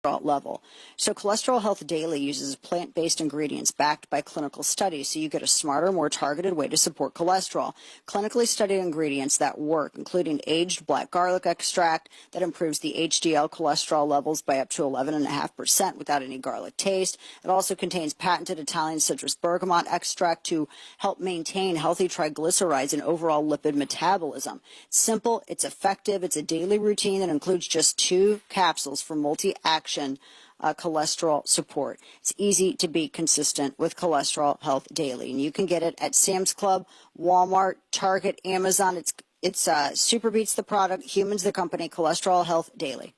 level. So Cholesterol Health Daily uses plant-based ingredients backed by clinical studies, so you get a smarter, more targeted way to support cholesterol. Clinically studied ingredients that work, including aged black garlic extract that improves the HDL cholesterol levels by up to 11.5% without any garlic taste. It also contains patented Italian citrus bergamot extract to help maintain healthy triglycerides and overall lipid metabolism. It's simple, it's effective, it's a daily routine that includes just 2 capsules for multi-action cholesterol support. It's easy to be consistent with Cholesterol Health Daily, and you can get it at Sam's Club, Walmart, Target, Amazon. It's Super Beats the product, Humans the company, Cholesterol Health Daily.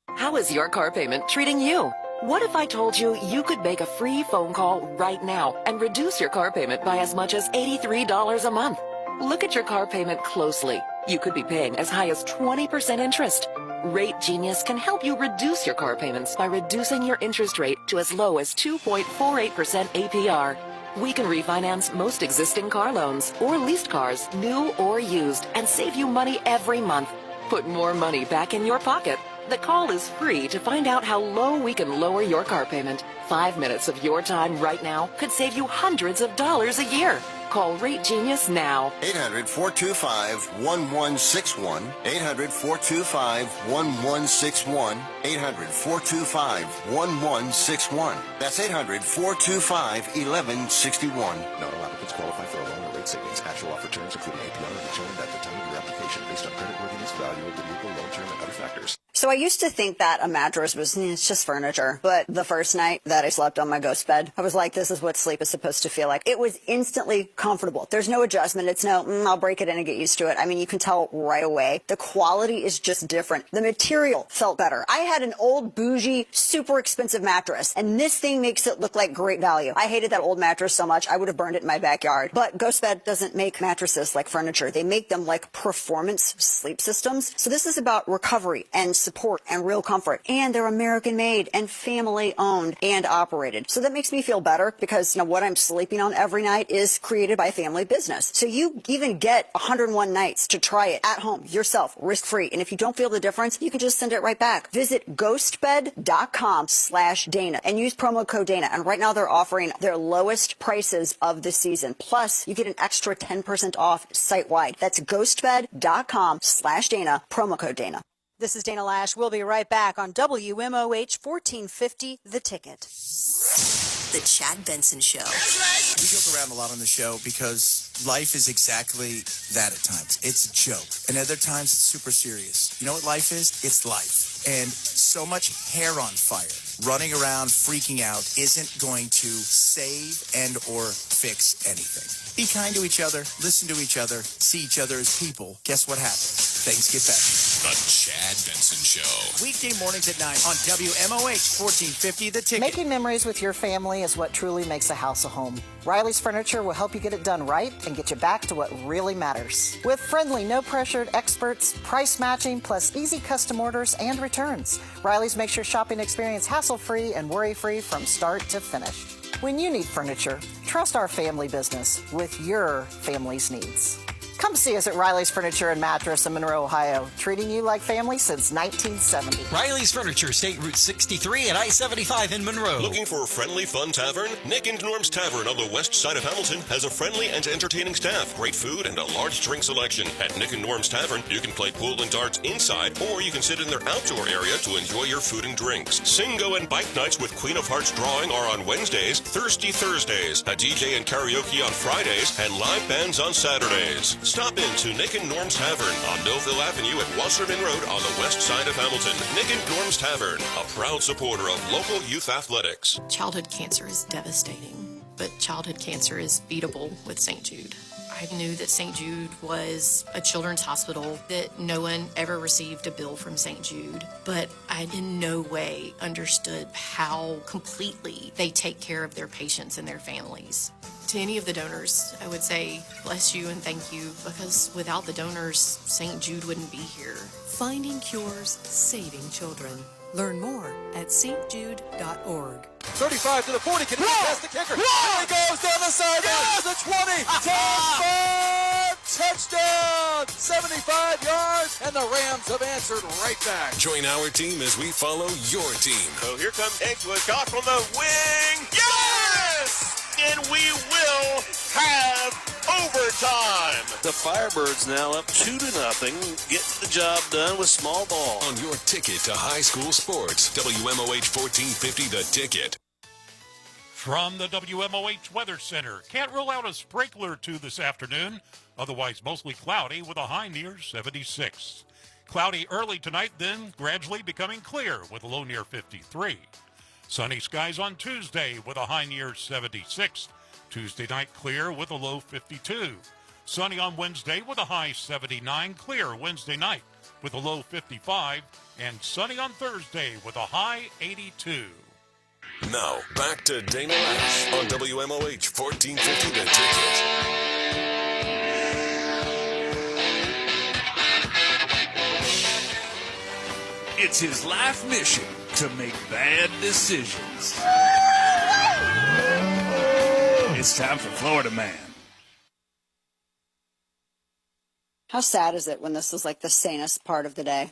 How is your car payment treating you? What if I told you you could make a free phone call right now and reduce your car payment by as much as $83 a month? Look at your car payment closely. You could be paying as high as 20% interest. Rate Genius can help you reduce your car payments by reducing your interest rate to as low as 2.48% APR. We can refinance most existing car loans or leased cars, new or used, and save you money every month. Put more money back in your pocket. The call is free to find out how low we can lower your car payment. 5 minutes of your time right now could save you hundreds of dollars a year. Call Rate Genius now. 800-425-1161. 800-425-1161. 800-425-1161. That's 800-425-1161. Not all applicants qualify for a loan or rate savings. Actual offer terms, including APR, are determined at the time of your application based on creditworthiness, value of the vehicle, loan term, and other factors. So I used to think that a mattress was, it's just furniture. But the first night that I slept on my ghost bed, I was like, this is what sleep is supposed to feel like. It was instantly comfortable. There's no adjustment. It's no, I'll break it in and get used to it. I mean, you can tell right away. The quality is just different. The material felt better. I had an old bougie, super expensive mattress, and this thing makes it look like great value. I hated that old mattress so much, I would have burned it in my backyard. But Ghost Bed doesn't make mattresses like furniture. They make them like performance sleep systems. So this is about recovery and support and real comfort. And they're American made and family owned and operated. So that makes me feel better because, what I'm sleeping on every night is created by family business. So you even get 101 nights to try it at home yourself, risk-free. And if you don't feel the difference, you can just send it right back. Visit ghostbed.com/Dana and use promo code Dana. And right now they're offering their lowest prices of the season. Plus, you get an extra 10% off site-wide. That's ghostbed.com/Dana, promo code Dana. This is Dana Lash. We'll be right back on WMOH 1450, The Ticket. The Chad Benson Show. We joke around a lot on the show because life is exactly that at times. It's a joke. And other times it's super serious. You know what life is? It's life. And so much hair on fire, running around freaking out isn't going to save and or fix anything. Be kind to each other, listen to each other, see each other as people. Guess what happens? Things get better. The Chad Benson Show. Weekday mornings at 9 on WMOH 1450, The Ticket. Making memories with your family is what truly makes a house a home. Riley's Furniture will help you get it done right and get you back to what really matters. With friendly, no-pressured experts, price matching, plus easy custom orders and returns, Riley's makes your shopping experience hassle-free and worry-free from start to finish. When you need furniture, trust our family business with your family's needs. Come see us at Riley's Furniture and Mattress in Monroe, Ohio, treating you like family since 1970. Riley's Furniture, State Route 63 and I-75 in Monroe. Looking for a friendly, fun tavern? Nick and Norm's Tavern on the west side of Hamilton has a friendly and entertaining staff, great food, and a large drink selection. At Nick and Norm's Tavern, you can play pool and darts inside, or you can sit in their outdoor area to enjoy your food and drinks. Singo and bike nights with Queen of Hearts drawing are on Wednesdays, Thirsty Thursdays, a DJ and karaoke on Fridays, and live bands on Saturdays. Stop in to Nick and Norm's Tavern on Millville Avenue at Wasserman Road on the west side of Hamilton. Nick and Norm's Tavern, a proud supporter of local youth athletics. Childhood cancer is devastating, but childhood cancer is beatable with St. Jude. I knew that St. Jude was a children's hospital, that no one ever received a bill from St. Jude, but I in no way understood how completely they take care of their patients and their families. To any of the donors, I would say bless you and thank you, because without the donors, St. Jude wouldn't be here. Finding cures, saving children. Learn more at stjude.org. 35 to the 40, can he pass the kicker? There he goes down the sideline. Yes, the 20, 10, touchdown! 75 yards, and the Rams have answered right back. Join our team as we follow your team. So here comes Edgewood, toss from the wing. Yes! And we will have overtime. The Firebirds now up 2-0, getting the job done with small ball. On your ticket to high school sports, WMOH 1450 The Ticket. From the WMOH Weather Center, can't rule out a sprinkler or two this afternoon. Otherwise, mostly cloudy with a high near 76. Cloudy early tonight, then gradually becoming clear with a low near 53. Sunny skies on Tuesday with a high near 76. Tuesday night clear with a low 52. Sunny on Wednesday with a high 79. Clear Wednesday night with a low 55. And sunny on Thursday with a high 82. Now, back to Dana Lash on WMOH 1450 The Ticket. It's his life mission to make bad decisions. It's time for Florida Man. How sad is it when this is like the sanest part of the day?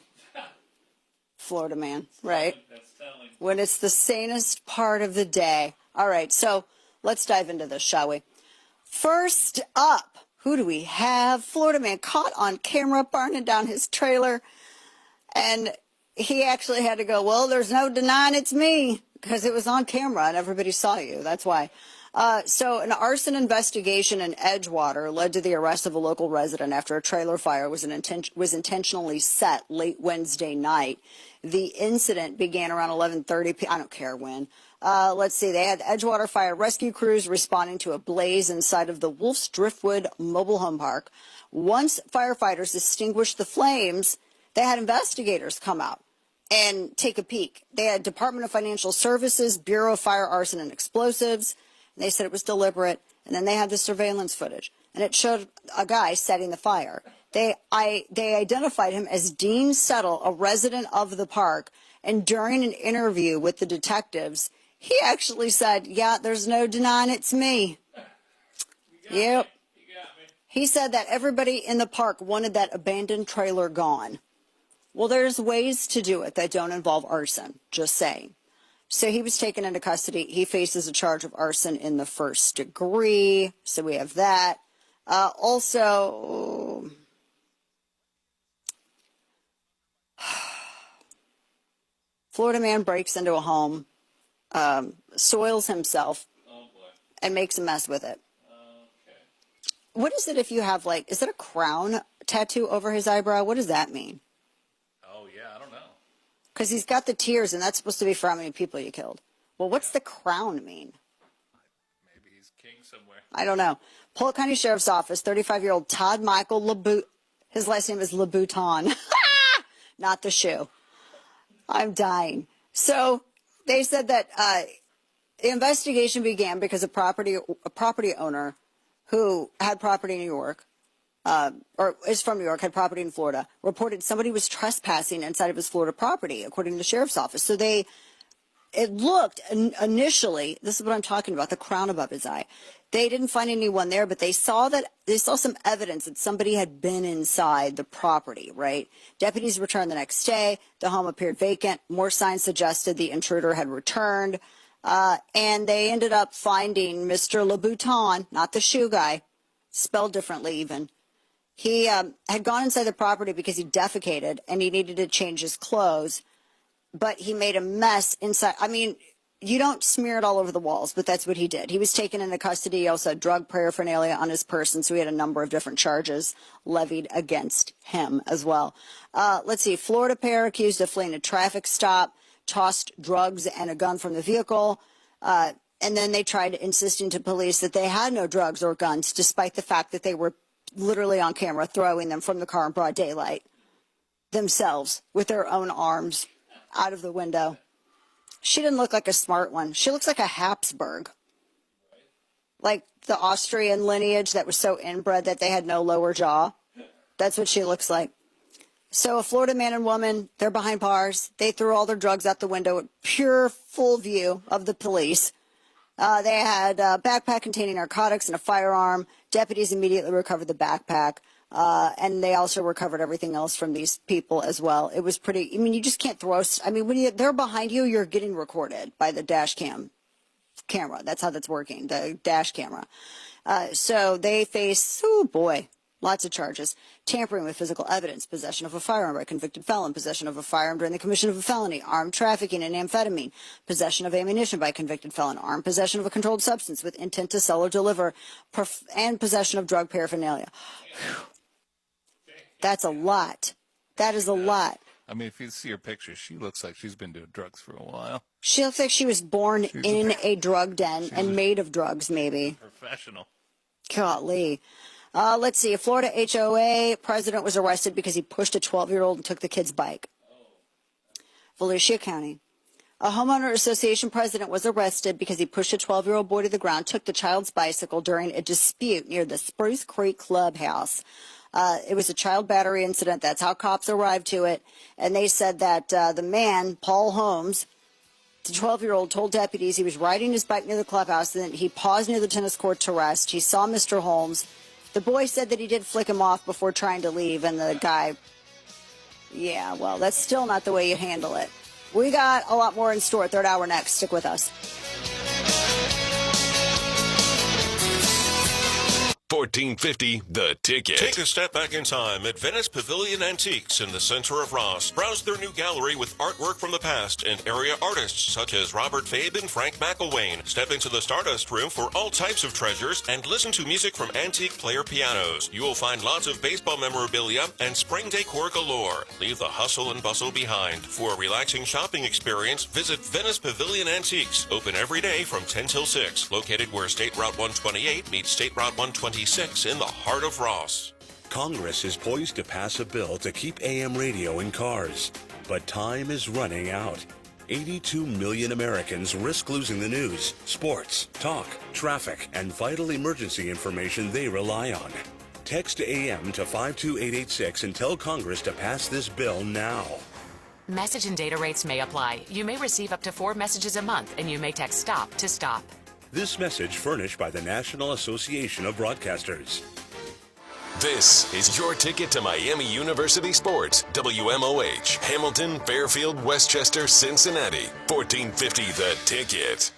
Florida Man, right? That's telling. When it's the sanest part of the day. All right, so let's dive into this, shall we? First up, who do we have? Florida Man caught on camera burning down his trailer. And he actually had to go, well, there's no denying it's me, because it was on camera and everybody saw you. That's why. So an arson investigation in Edgewater led to the arrest of a local resident after a trailer fire was intentionally set late Wednesday night. The incident began around 11:30 p.m. I don't care when. Let's see. They had Edgewater Fire Rescue crews responding to a blaze inside of the Wolf's Driftwood Mobile Home Park. Once firefighters extinguished the flames, they had investigators come out and take a peek. They had Department of Financial Services, Bureau of Fire, Arson, and Explosives. And they said it was deliberate. And then they had the surveillance footage. And it showed a guy setting the fire. They identified him as Dean Settle, a resident of the park. And during an interview with the detectives, he actually said, yeah, there's no denying it's me. Yep. He said that everybody in the park wanted that abandoned trailer gone. Well, there's ways to do it that don't involve arson, just saying. So he was taken into custody. He faces a charge of arson in the first degree. So we have that. Also, Florida man breaks into a home, soils himself, and makes a mess with it. What is it if you have, like, is it a crown tattoo over his eyebrow? What does that mean? Oh, yeah, I don't know. Because he's got the tears, and that's supposed to be for how many people you killed. Well, what's the crown mean? Maybe he's king somewhere. I don't know. Polk County Sheriff's Office, 35-year-old Todd Michael LeBout. His last name is LeBouton. Not the shoe. I'm dying. So they said that the investigation began because a property owner who had property in New York, or is from New York, had property in Florida, reported somebody was trespassing inside of his Florida property, according to the sheriff's office. So it looked initially, this is what I'm talking about, the crown above his eye. They didn't find anyone there, but they saw some evidence that somebody had been inside the property, right? Deputies returned the next day. The home appeared vacant. More signs suggested the intruder had returned. And they ended up finding Mr. LeBouton, not the shoe guy, spelled differently even. He had gone inside the property because he defecated and he needed to change his clothes, but he made a mess inside. I mean, you don't smear it all over the walls, but that's what he did. He was taken into custody. He also had drug paraphernalia on his person, so he had a number of different charges levied against him as well. Let's see. Florida pair accused of fleeing a traffic stop, tossed drugs and a gun from the vehicle, and then they tried insisting to police that they had no drugs or guns, despite the fact that they were literally on camera throwing them from the car in broad daylight themselves with their own arms out of the window. She didn't look like a smart one. She looks like a Habsburg, like the Austrian lineage that was so inbred that they had no lower jaw. That's what she looks like. So a Florida man and woman, they're behind bars. They threw all their drugs out the window at pure full view of the police. They had a backpack containing narcotics and a firearm. Deputies immediately recovered the backpack. And they also recovered everything else from these people as well. It was pretty, I mean, you just can't throw, I mean, when they're behind you, you're getting recorded by the dash camera. That's how that's working, the dash camera. So they face, oh boy, lots of charges. Tampering with physical evidence, possession of a firearm by a convicted felon, possession of a firearm during the commission of a felony, armed trafficking in amphetamine, possession of ammunition by a convicted felon, armed possession of a controlled substance with intent to sell or deliver, and possession of drug paraphernalia. Whew. That's a lot. That is a lot. I mean, if you see her picture, she looks like she's been doing drugs for a while. She looks like she was born in a drug den and made of drugs, maybe. Professional. Golly. Let's see. A Florida HOA president was arrested because he pushed a 12-year-old and took the kid's bike. Volusia County. A homeowner association president was arrested because he pushed a 12-year-old boy to the ground, took the child's bicycle during a dispute near the Spruce Creek Clubhouse. It was a child battery incident. That's how cops arrived to it. And they said that the man, Paul Holmes, the 12-year-old, told deputies he was riding his bike near the clubhouse, and then he paused near the tennis court to rest. He saw Mr. Holmes. The boy said that he did flick him off before trying to leave, and the guy, yeah, well, that's still not the way you handle it. We got a lot more in store. Third hour next. Stick with us. 1450 The Ticket. Take a step back in time at Venice Pavilion Antiques in the center of Ross. Browse their new gallery with artwork from the past and area artists such as Robert Fabe and Frank McElwain. Step into the Stardust Room for all types of treasures and listen to music from antique player pianos. You will find lots of baseball memorabilia and spring decor galore. Leave the hustle and bustle behind. For a relaxing shopping experience, visit Venice Pavilion Antiques. Open every day from 10 till 6. Located where State Route 128 meets State Route 126 in the heart of Ross. Congress is poised to pass a bill to keep AM radio in cars, but time is running out. 82 million Americans risk losing the news, sports, talk, traffic, and vital emergency information they rely on. Text AM to 52886 and tell Congress to pass this bill now. Message and data rates may apply. You may receive up to 4 messages a month, and you may text STOP to stop. This message furnished by the National Association of Broadcasters. This is your ticket to Miami University Sports. WMOH, Hamilton, Fairfield, Westchester, Cincinnati. 1450 The Ticket.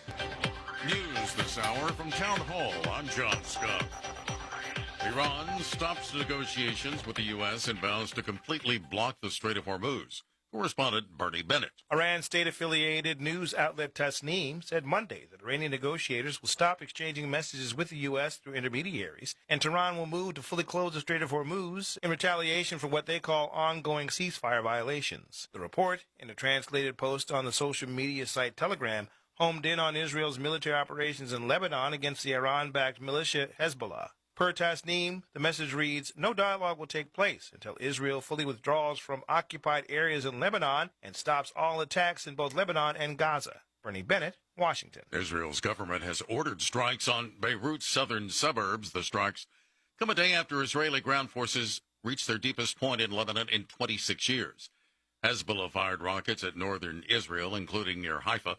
News this hour from Town Hall. I'm John Scott. Iran stops negotiations with the U.S. and vows to completely block the Strait of Hormuz. Correspondent Bernie Bennett. Iran state-affiliated news outlet Tasnim said Monday that Iranian negotiators will stop exchanging messages with the U.S. through intermediaries, and Tehran will move to fully close the Strait of Hormuz in retaliation for what they call ongoing ceasefire violations. The report, in a translated post on the social media site Telegram, homed in on Israel's military operations in Lebanon against the Iran-backed militia Hezbollah. Per Tasnim, the message reads, no dialogue will take place until Israel fully withdraws from occupied areas in Lebanon and stops all attacks in both Lebanon and Gaza. Bernie Bennett, Washington. Israel's government has ordered strikes on Beirut's southern suburbs. The strikes come a day after Israeli ground forces reached their deepest point in Lebanon in 26 years. Hezbollah fired rockets at northern Israel, including near Haifa.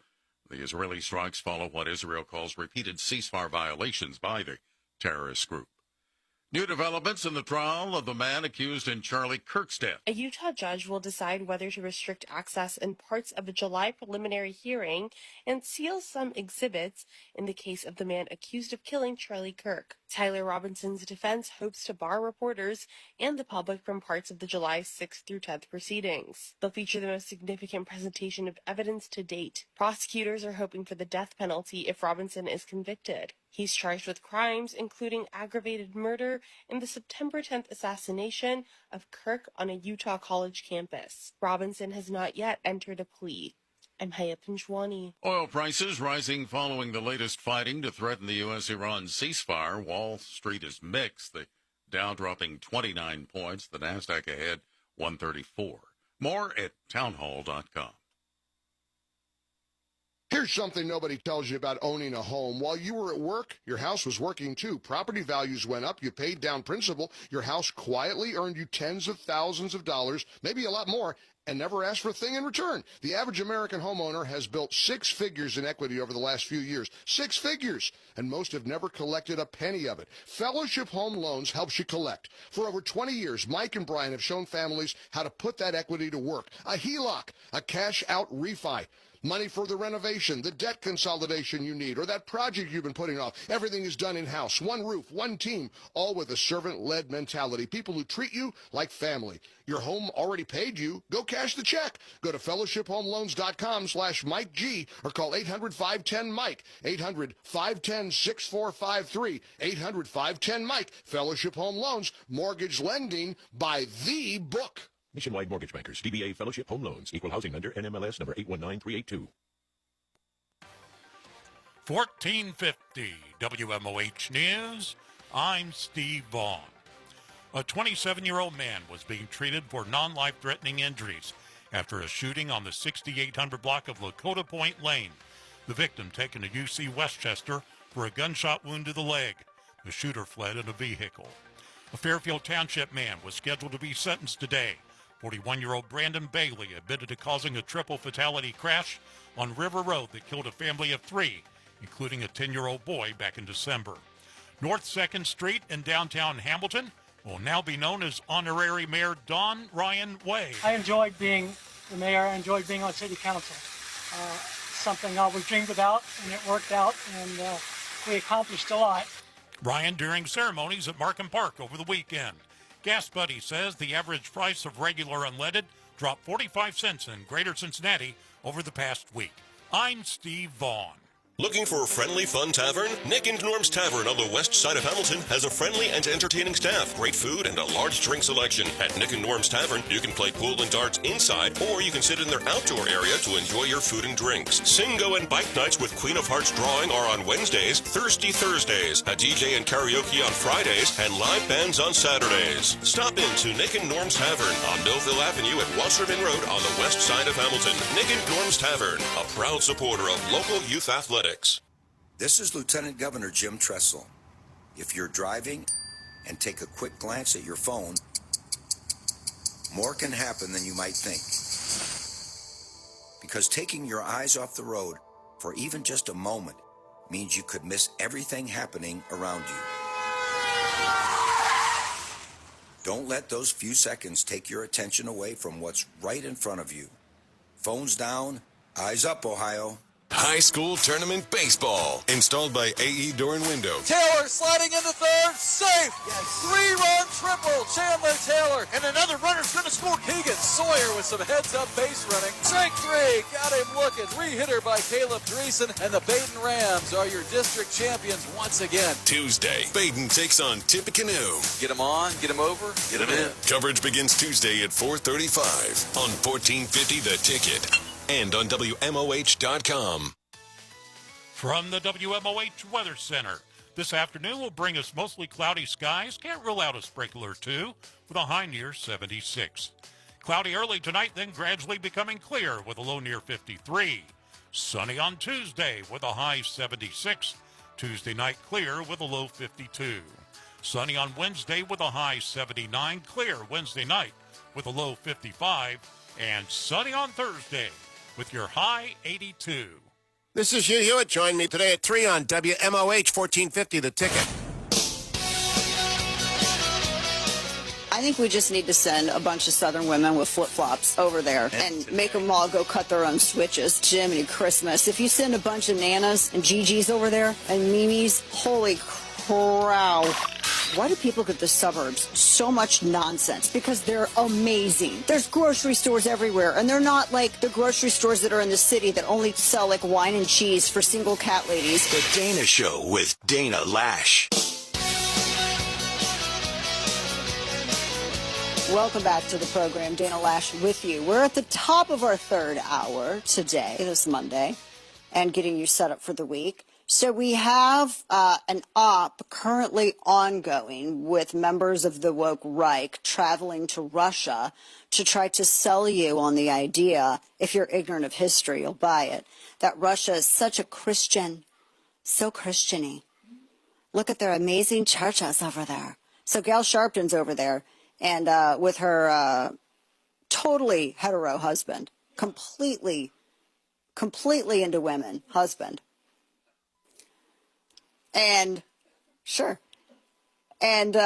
The Israeli strikes follow what Israel calls repeated ceasefire violations by the terrorist group. New developments in the trial of the man accused in Charlie Kirk's death. A Utah judge will decide whether to restrict access in parts of a July preliminary hearing and seal some exhibits in the case of the man accused of killing Charlie Kirk. Tyler Robinson's defense hopes to bar reporters and the public from parts of the July 6th through 10th proceedings. They'll feature the most significant presentation of evidence to date. Prosecutors are hoping for the death penalty if Robinson is convicted. He's charged with crimes including aggravated murder in the September 10th assassination of Kirk on a Utah college campus. Robinson has not yet entered a plea. I'm Haya Pinjwani. Oil prices rising following the latest fighting to threaten the U.S.-Iran ceasefire. Wall Street is mixed. The Dow dropping 29 points. The NASDAQ ahead 134. More at townhall.com. Here's something nobody tells you about owning a home. While you were at work, your house was working too. Property values went up. You paid down principal. Your house quietly earned you tens of thousands of dollars, maybe a lot more, and never asked for a thing in return. The average American homeowner has built 6 figures in equity over the last few years. 6 figures! And most have never collected a penny of it. Fellowship Home Loans helps you collect. For over 20 years, Mike and Brian have shown families how to put that equity to work. A HELOC, a cash-out refi. Money for the renovation, the debt consolidation you need, or that project you've been putting off. Everything is done in-house. One roof, one team, all with a servant-led mentality. People who treat you like family. Your home already paid you. Go cash the check. Go to fellowshiphomeloans.com/MikeG or call 800-510-MIKE. 800-510-6453. 800-510-MIKE. Fellowship Home Loans. Mortgage lending by the book. Nationwide Mortgage Bankers, DBA Fellowship Home Loans, Equal Housing Lender, NMLS number 819382. 1450 WMOH News. I'm Steve Vaughn. A 27-year-old man was being treated for non-life-threatening injuries after a shooting on the 6800 block of Lakota Point Lane. The victim taken to UC Westchester for a gunshot wound to the leg. The shooter fled in a vehicle. A Fairfield Township man was scheduled to be sentenced today. 41-year-old Brandon Bailey admitted to causing a triple fatality crash on River Road that killed a family of 3, including a 10-year-old boy back in December. North 2nd Street in downtown Hamilton will now be known as Honorary Mayor Don Ryan Way. I enjoyed being the mayor. I enjoyed being on city council. Something I always dreamed about, and it worked out, and we accomplished a lot. Ryan during ceremonies at Markham Park over the weekend. Gas Buddy says the average price of regular unleaded dropped 45 cents in Greater Cincinnati over the past week. I'm Steve Vaughn. Looking for a friendly, fun tavern? Nick and Norm's Tavern on the west side of Hamilton has a friendly and entertaining staff, great food, and a large drink selection. At Nick and Norm's Tavern, you can play pool and darts inside, or you can sit in their outdoor area to enjoy your food and drinks. Singo and bike nights with Queen of Hearts drawing are on Wednesdays, Thirsty Thursdays, a DJ and karaoke on Fridays, and live bands on Saturdays. Stop in to Nick and Norm's Tavern on Millville Avenue at Wasserman Road on the west side of Hamilton. Nick and Norm's Tavern, a proud supporter of local youth athletics. This is Lieutenant Governor Jim Tressel. If you're driving and take a quick glance at your phone, more can happen than you might think. Because taking your eyes off the road for even just a moment means you could miss everything happening around you. Don't let those few seconds take your attention away from what's right in front of you. Phones down, eyes up, Ohio. High School Tournament Baseball, installed by AE Door and Window. Taylor sliding into third, safe. Yes. 3-run triple, Chandler Taylor. And another runner's going to score. Keegan Sawyer with some heads-up base running. Strike 3, got him looking. 3-hitter by Caleb Dreesen. And the Baden Rams are your district champions once again. Tuesday, Baden takes on Tippecanoe. Get him on, get him over, get him in. Coverage begins Tuesday at 4:35 on 1450 The Ticket and on WMOH.com. From the WMOH Weather Center, this afternoon will bring us mostly cloudy skies. Can't rule out a sprinkle or two with a high near 76. Cloudy early tonight, then gradually becoming clear with a low near 53. Sunny on Tuesday with a high 76. Tuesday night clear with a low 52. Sunny on Wednesday with a high 79. Clear Wednesday night with a low 55. And sunny on Thursday with your high 82. This is Hugh Hewitt. Join me today at 3 on WMOH 1450 The Ticket. I think we just need to send a bunch of Southern women with flip-flops over there and make them all go cut their own switches. Jiminy Christmas. If you send a bunch of Nanas and Gigi's over there and Mimi's, holy crow. Why do people get the suburbs so much nonsense? Because they're amazing. There's grocery stores everywhere, and they're not like the grocery stores that are in the city that only sell like wine and cheese for single cat ladies. The Dana Show with Dana Lash. Welcome back to the program. Dana Lash with you. We're at the top of our third hour today, this Monday, and getting you set up for the week. So we have an op currently ongoing with members of the woke Reich traveling to Russia to try to sell you on the idea, if you're ignorant of history, you'll buy it, that Russia is such a Christian, so Christian-y. Look at their amazing churches over there. So Gail Sharpton's over there, and with her totally hetero husband, completely into women husband. And sure. And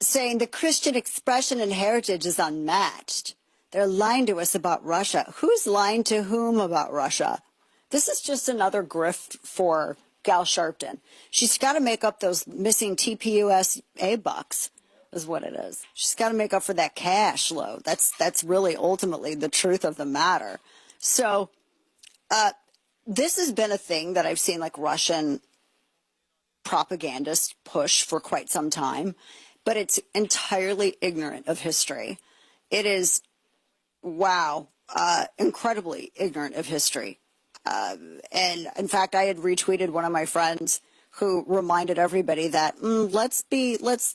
saying the Christian expression and heritage is unmatched. They're lying to us about Russia. Who's lying to whom about Russia? This is just another grift for Gal Sharpton. She's got to make up those missing TPUSA bucks, is what it is. She's got to make up for that cash load. That's really ultimately the truth of the matter. So this has been a thing that I've seen like Russian propagandists push for quite some time, but it's entirely ignorant of history. It is, wow, incredibly ignorant of history. And in fact, I had retweeted one of my friends who reminded everybody that let's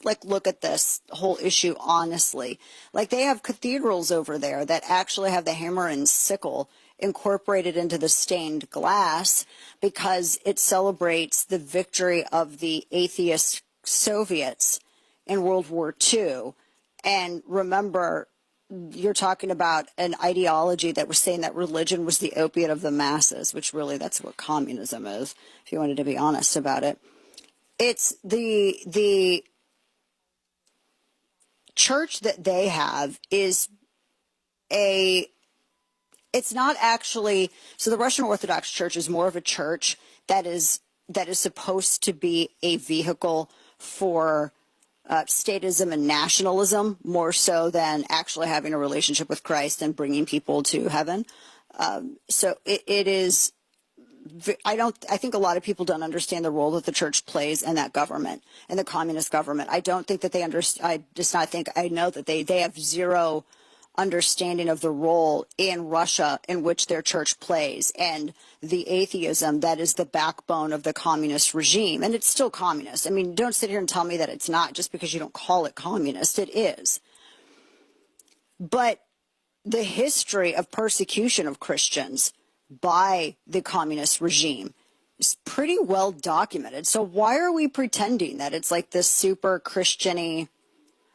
like look at this whole issue honestly. Like they have cathedrals over there that actually have the hammer and sickle incorporated into the stained glass because it celebrates the victory of the atheist Soviets in World War II. And remember, you're talking about an ideology that was saying that religion was the opiate of the masses, which really that's what communism is, if you wanted to be honest about it. It's the church that they have is it's not actually, so the Russian Orthodox Church is more of a church that is supposed to be a vehicle for statism and nationalism, more so than actually having a relationship with Christ and bringing people to heaven. So it is, I think a lot of people don't understand the role that the church plays in that government, in the communist government. I don't think that they understand, I know that they have zero understanding of the role in Russia in which their church plays and the atheism that is the backbone of the communist regime. And it's still communist. I mean, don't sit here and tell me that it's not just because you don't call it communist. It is. But the history of persecution of Christians by the communist regime is pretty well documented. So why are we pretending that it's like this super Christian-y?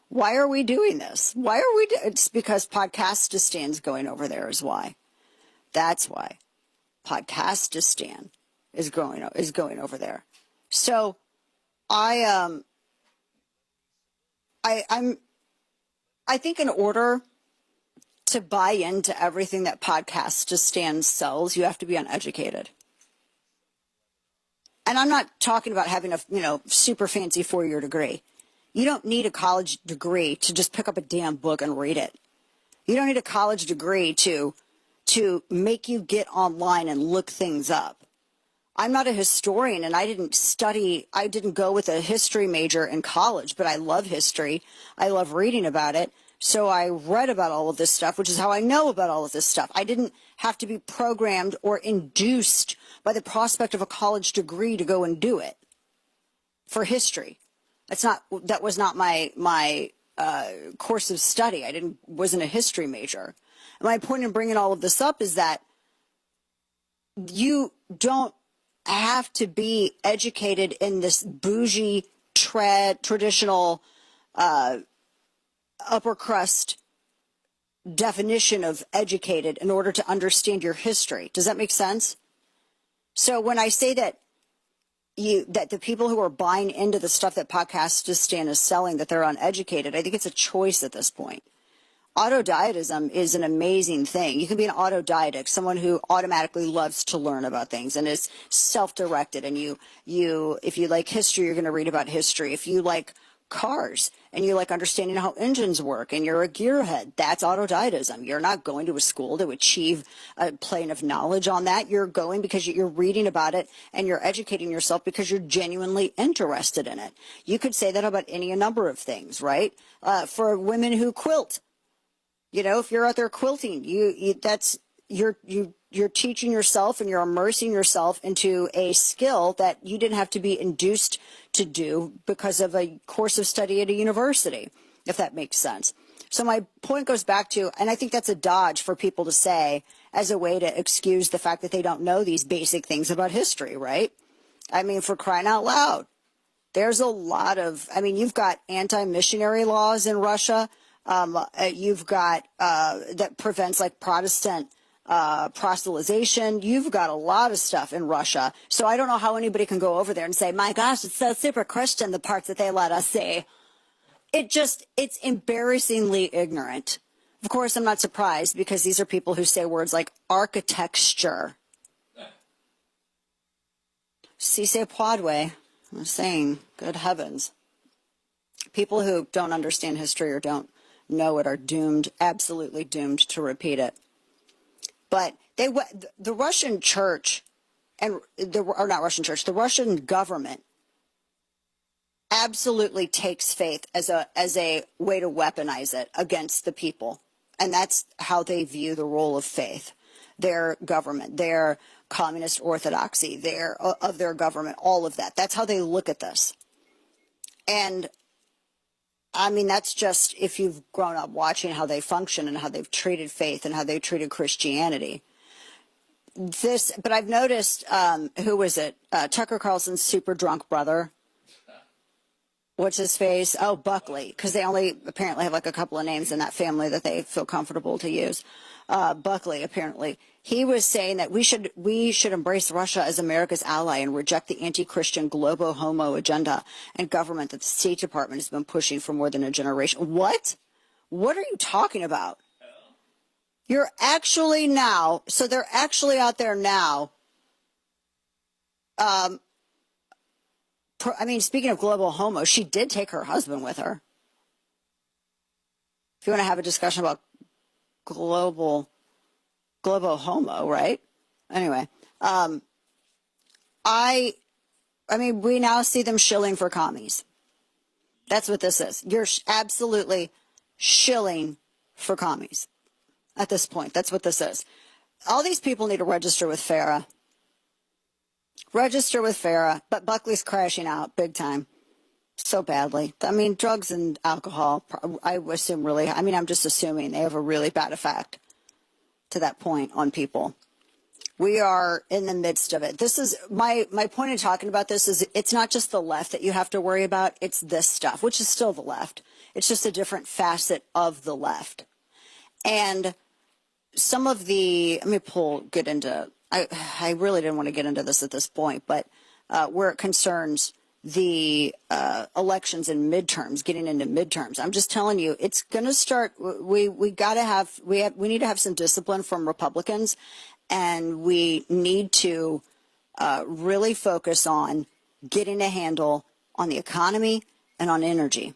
Why are we doing this? Why are we? It's because Podcastistan's going over there is why. That's why Podcastistan is going over there. So I think in order to buy into everything that Podcastistan sells, you have to be uneducated. And I'm not talking about having a super fancy 4-year degree. You don't need a college degree to just pick up a damn book and read it. You don't need a college degree to make you get online and look things up. I'm not a historian and I didn't go with a history major in college, but I love history. I love reading about it. So I read about all of this stuff, which is how I know about all of this stuff. I didn't have to be programmed or induced by the prospect of a college degree to go and do it for history. That was not my course of study. I wasn't a history major. And my point in bringing all of this up is that you don't have to be educated in this bougie, traditional, upper crust definition of educated in order to understand your history. Does that make sense? So when I say that the people who are buying into the stuff that Podcastistan is selling, that they're uneducated, I think it's a choice at this point. Autodidactism is an amazing thing. You can be an autodidact, someone who automatically loves to learn about things and is self-directed. And if you like history, you're going to read about history. If you like cars and you like understanding how engines work and you're a gearhead, that's autodidactism. You're not going to a school to achieve a plane of knowledge on that. You're going because you're reading about it and you're educating yourself because you're genuinely interested in it. You could say that about any number of things, right? For women who quilt, if you're out there quilting, you're teaching yourself and you're immersing yourself into a skill that you didn't have to be induced to do because of a course of study at a university, if that makes sense. So my point goes back to, and I think that's a dodge for people to say as a way to excuse the fact that they don't know these basic things about history, right? I mean, for crying out loud, there's a lot of, I mean, you've got anti-missionary laws in Russia. You've got that prevents like Protestant proselytization. You've got a lot of stuff in Russia. So I don't know how anybody can go over there and say, my gosh, it's so super Christian, the parts that they let us see. It's embarrassingly ignorant. Of course, I'm not surprised because these are people who say words like architecture. Si c'est Podway. I'm saying, good heavens. People who don't understand history or don't know it are doomed, absolutely doomed to repeat it. But the Russian church, the Russian government absolutely takes faith as a way to weaponize it against the people. And that's how they view the role of faith. Their government, their communist orthodoxy, of their government, all of that. That's how they look at this. And I mean, that's just if you've grown up watching how they function and how they've treated faith and how they treated Christianity. But I've noticed, who was it? Tucker Carlson's super drunk brother. What's his face? Oh, Buckley, because they only apparently have like a couple of names in that family that they feel comfortable to use. Buckley, apparently. He was saying that we should embrace Russia as America's ally and reject the anti-Christian Wmoh agenda and government that the State Department has been pushing for more than a generation. What? What are you talking about? You're actually now, so they're actually out there now. I mean, speaking of Wmoh, she did take her husband with her. If you want to have a discussion about Wmoh, right? Anyway, I mean, we now see them shilling for commies. That's what this is. You're absolutely shilling for commies at this point. That's what this is. All these people need to register with FARA. Register with FARA, but Buckley's crashing out big time. So badly. I mean, drugs and alcohol, I assume really, I mean, I'm just assuming they have a really bad effect to that point on people. We are in the midst of it. This is my point in talking about this is it's not just the left that you have to worry about. It's this stuff, which is still the left. It's just a different facet of the left. And some of the, let me get into, I really didn't want to get into this at this point, but where it concerns the elections and midterms, getting into midterms, I'm just telling you, it's going to start. We need to have some discipline from Republicans, and we need to really focus on getting a handle on the economy and on energy.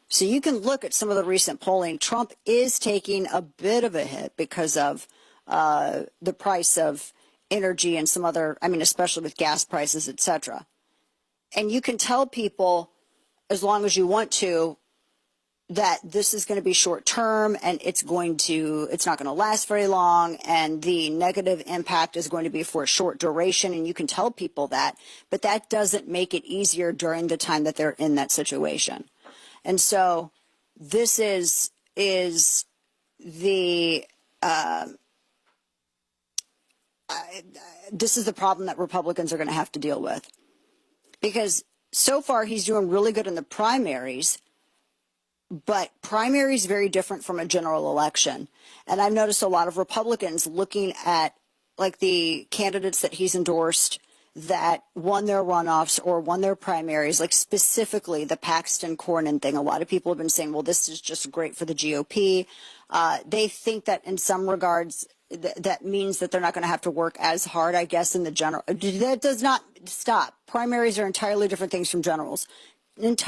So you can look at some of the recent polling. Trump is taking a bit of a hit because of the price of energy and some other, I mean, especially with gas prices, et cetera. And you can tell people, as long as you want to, that this is going to be short term and it's not going to last very long, and the negative impact is going to be for a short duration. And you can tell people that, but that doesn't make it easier during the time that they're in that situation. And so this is the this is the problem that Republicans are going to have to deal with, because so far he's doing really good in the primaries, but primary is very different from a general election. And I've noticed a lot of Republicans looking at like the candidates that he's endorsed that won their runoffs or won their primaries, like specifically the Paxton Cornyn thing. A lot of people have been saying, well, this is just great for the GOP. They think that in some regards that means that they're not going to have to work as hard, I guess, in the general. That does not stop. Primaries are entirely different things from generals.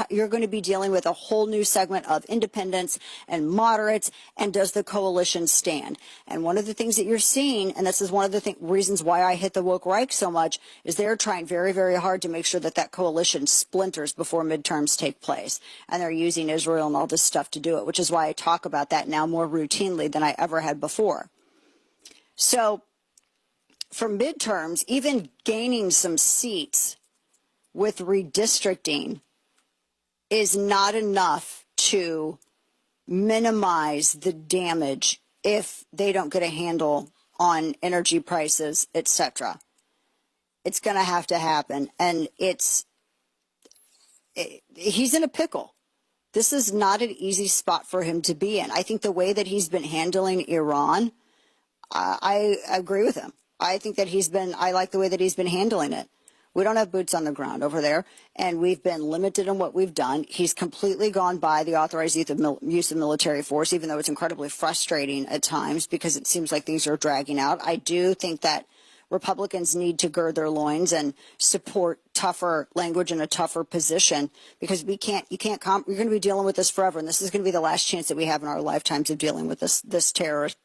You're going to be dealing with a whole new segment of independents and moderates, and does the coalition stand? And one of the things that you're seeing, and this is one of the reasons why I hit the woke right so much, is they're trying very, very hard to make sure that that coalition splinters before midterms take place. And they're using Israel and all this stuff to do it, which is why I talk about that now more routinely than I ever had before. So for midterms, even gaining some seats with redistricting is not enough to minimize the damage if they don't get a handle on energy prices, etc. It's going to have to happen. And he's in a pickle. This is not an easy spot for him to be in. I think the way that he's been handling Iran, I agree with him. I think that I like the way that he's been handling it. We don't have boots on the ground over there, and we've been limited in what we've done. He's completely gone by the authorized use of military force, even though it's incredibly frustrating at times because it seems like things are dragging out. I do think that Republicans need to gird their loins and support tougher language and a tougher position because you're going to be dealing with this forever, and this is going to be the last chance that we have in our lifetimes of dealing with this terrorist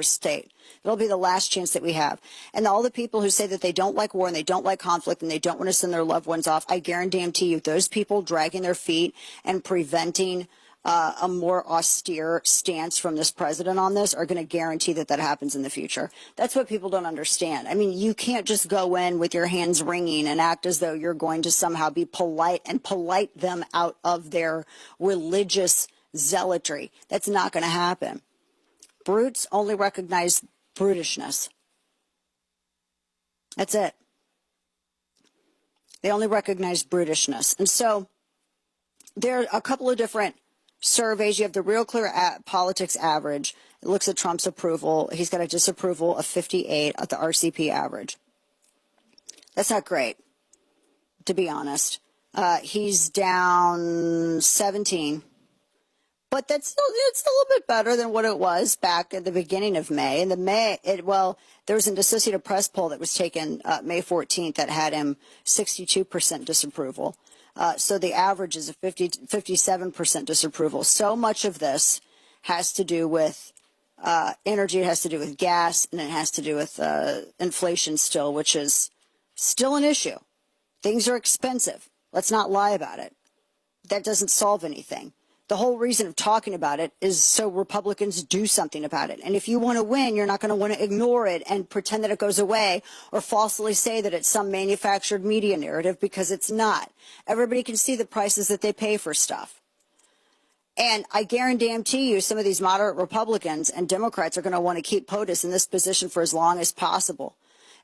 state. It'll be the last chance that we have. And all the people who say that they don't like war and they don't like conflict and they don't want to send their loved ones off, I guarantee you those people dragging their feet and preventing a more austere stance from this president on this are going to guarantee that happens in the future. That's what people don't understand. I mean, you can't just go in with your hands wringing and act as though you're going to somehow be polite and polite them out of their religious zealotry. That's not going to happen. Brutes only recognize brutishness. That's it. They only recognize brutishness. And so there are a couple of different surveys. You have the Real Clear Politics average. It looks at Trump's approval. He's got a disapproval of 58 at the RCP average. That's not great, to be honest. He's down 17. But it's a little bit better than what it was back at the beginning of May. And there was an Associated Press poll that was taken May 14th that had him 62% disapproval. So the average is a 57% disapproval. So much of this has to do with energy, it has to do with gas, and it has to do with inflation still, which is still an issue. Things are expensive. Let's not lie about it. That doesn't solve anything. The whole reason of talking about it is so Republicans do something about it. And if you want to win, you're not going to want to ignore it and pretend that it goes away or falsely say that it's some manufactured media narrative, because it's not. Everybody can see the prices that they pay for stuff. And I guarantee you some of these moderate Republicans and Democrats are going to want to keep POTUS in this position for as long as possible,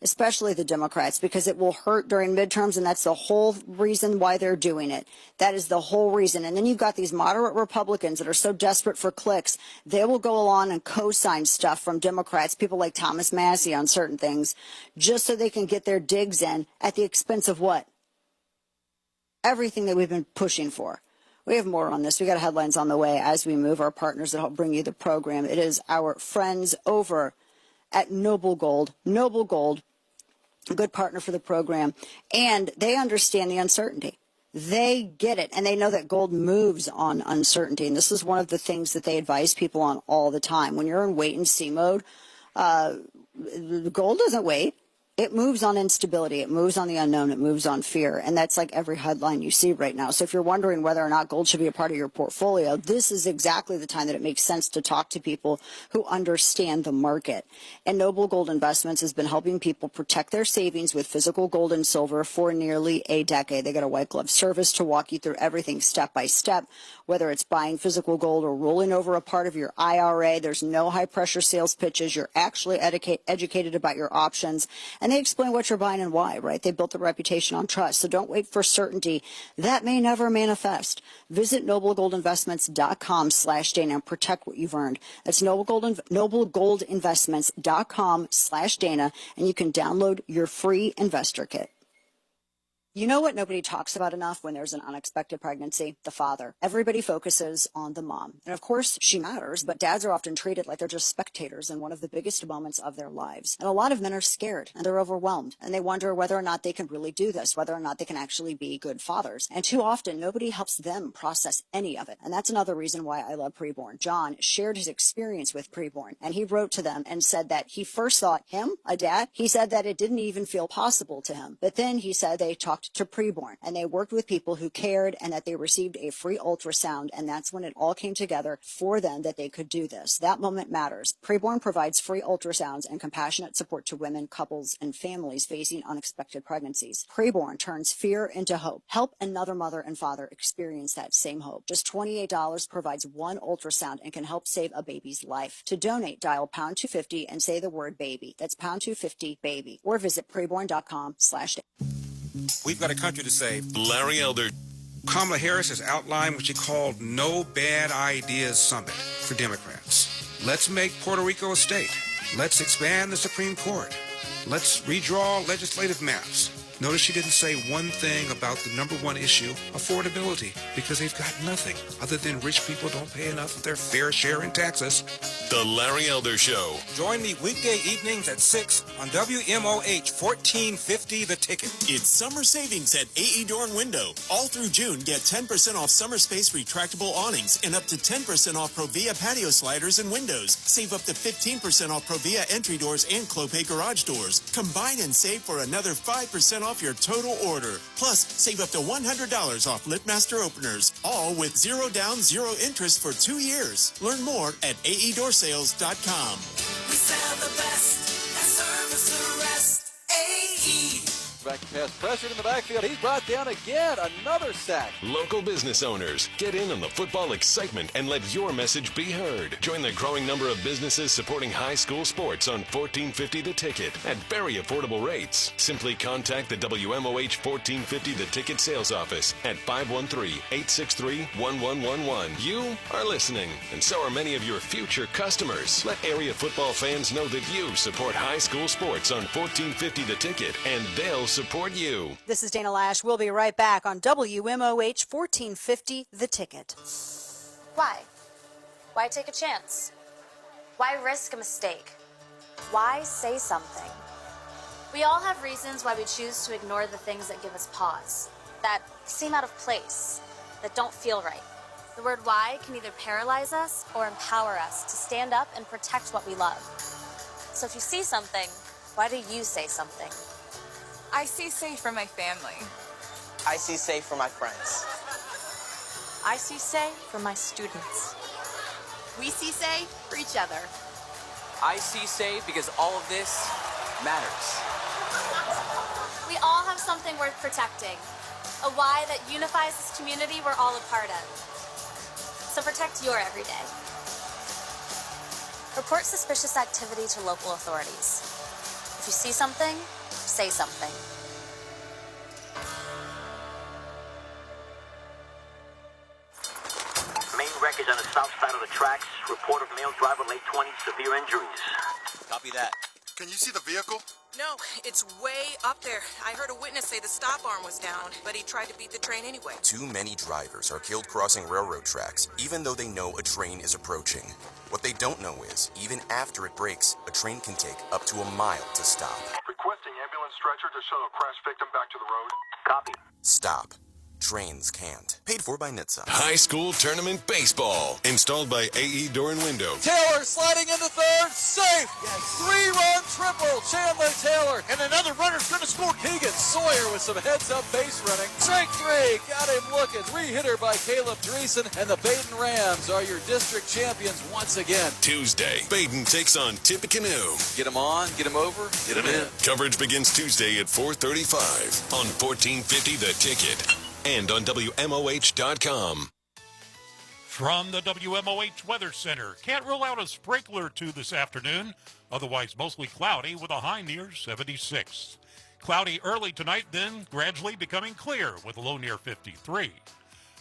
especially the Democrats, because it will hurt during midterms, and that's the whole reason why they're doing it. That is the whole reason. And then you've got these moderate Republicans that are so desperate for clicks, they will go along and co-sign stuff from Democrats, people like Thomas Massie on certain things, just so they can get their digs in at the expense of what? Everything that we've been pushing for. We have more on this. We got headlines on the way as we move. Our partners that help bring you the program. It is our friends over at Noble Gold. Noble Gold, a good partner for the program, and they understand the uncertainty. They get it, and they know that gold moves on uncertainty, and this is one of the things that they advise people on all the time. When you're in wait-and-see mode, gold doesn't wait. It moves on instability. It moves on the unknown. It moves on fear. And that's like every headline you see right now. So if you're wondering whether or not gold should be a part of your portfolio, this is exactly the time that it makes sense to talk to people who understand the market. And Noble Gold Investments has been helping people protect their savings with physical gold and silver for nearly a decade. They got a white glove service to walk you through everything step by step, whether it's buying physical gold or rolling over a part of your IRA. There's no high pressure sales pitches. You're actually educated about your options. And they explain what you're buying and why, right? They built a reputation on trust. So don't wait for certainty. That may never manifest. Visit noblegoldinvestments.com/Dana and protect what you've earned. That's noblegoldinvestments.com/Dana, and you can download your free investor kit. You know what nobody talks about enough when there's an unexpected pregnancy? The father. Everybody focuses on the mom. And of course, she matters, but dads are often treated like they're just spectators in one of the biggest moments of their lives. And a lot of men are scared and they're overwhelmed and they wonder whether or not they can really do this, whether or not they can actually be good fathers. And too often, nobody helps them process any of it. And that's another reason why I love Preborn. John shared his experience with Preborn, and he wrote to them and said that he first thought him, a dad, he said that it didn't even feel possible to him. But then he said they talked talked to Preborn, and they worked with people who cared and that they received a free ultrasound, and that's when it all came together for them that they could do this. That moment matters. Preborn provides free ultrasounds and compassionate support to women, couples, and families facing unexpected pregnancies. Preborn turns fear into hope. Help another mother and father experience that same hope. Just $28 provides one ultrasound and can help save a baby's life. To donate, dial pound 250 and say the word baby. That's pound 250 baby, or visit preborn.com/. We've got a country to save. Larry Elder. Kamala Harris has outlined what she called No Bad Ideas Summit for Democrats. Let's make Puerto Rico a state. Let's expand the Supreme Court. Let's redraw legislative maps. Notice she didn't say one thing about the number one issue, affordability, because they've got nothing other than rich people don't pay enough of their fair share in taxes. The Larry Elder Show. Join me weekday evenings at 6 on WMOH 1450 The Ticket. It's summer savings at AE Door and Window. All through June, get 10% off summer space retractable awnings and up to 10% off Provia patio sliders and windows. Save up to 15% off Provia entry doors and Clopay garage doors. Combine and save for another 5% off your total order. Plus, save up to $100 off Litmaster openers. All with 0 down, 0 interest for 2 years. Learn more at aeDoorsales.com. We sell the best and service the rest. AE. Back pass pressured in the backfield. He's brought down again. Another sack. Local business owners, get in on the football excitement and let your message be heard. Join the growing number of businesses supporting high school sports on 1450 The Ticket at very affordable rates. Simply contact the WMOH 1450 The Ticket sales office at 513-863-1111. You are listening, and so are many of your future customers. Let area football fans know that you support high school sports on 1450 The Ticket, and they'll support you. This is Dana Lash. We'll be right back on WMOH 1450 The Ticket. Why? Why take a chance? Why risk a mistake? Why say something? We all have reasons why we choose to ignore the things that give us pause, that seem out of place, that don't feel right. The word why can either paralyze us or empower us to stand up and protect what we love. So if you see something, why do you say something? I see safe for my family. I see safe for my friends. I see say for my students. We see say for each other. I see safe because all of this matters. We all have something worth protecting. A why that unifies this community we're all a part of. So protect your everyday. Report suspicious activity to local authorities. If you see something, say something. Main wreckage on the south side of the tracks. Report of male driver, late 20s, severe injuries. Copy that. Can you see the vehicle? No, it's way up there. I heard a witness say the stop arm was down, but he tried to beat the train anyway. Too many drivers are killed crossing railroad tracks, even though they know a train is approaching. What they don't know is, even after it breaks, a train can take up to a mile to stop. Requesting ambulance stretcher to shuttle crash victim back to the road. Copy. Stop. Trains can't. Paid for by NHTSA. High School Tournament Baseball. Installed by AE Door and Window. Taylor sliding into third, safe. Three-run triple, Chandler Taylor. And another runner's going to score. Keegan Sawyer with some heads-up base running. Strike three, got him looking. Three-hitter by Caleb Dreesen. And the Baden Rams are your district champions once again. Tuesday, Baden takes on Tippecanoe. Get him on, get him over, get him in. Coverage begins Tuesday at 4:35 on 1450 The Ticket. And on WMOH.com. From the WMOH Weather Center, can't rule out a sprinkler or two this afternoon. Otherwise, mostly cloudy with a high near 76. Cloudy early tonight, then gradually becoming clear with a low near 53.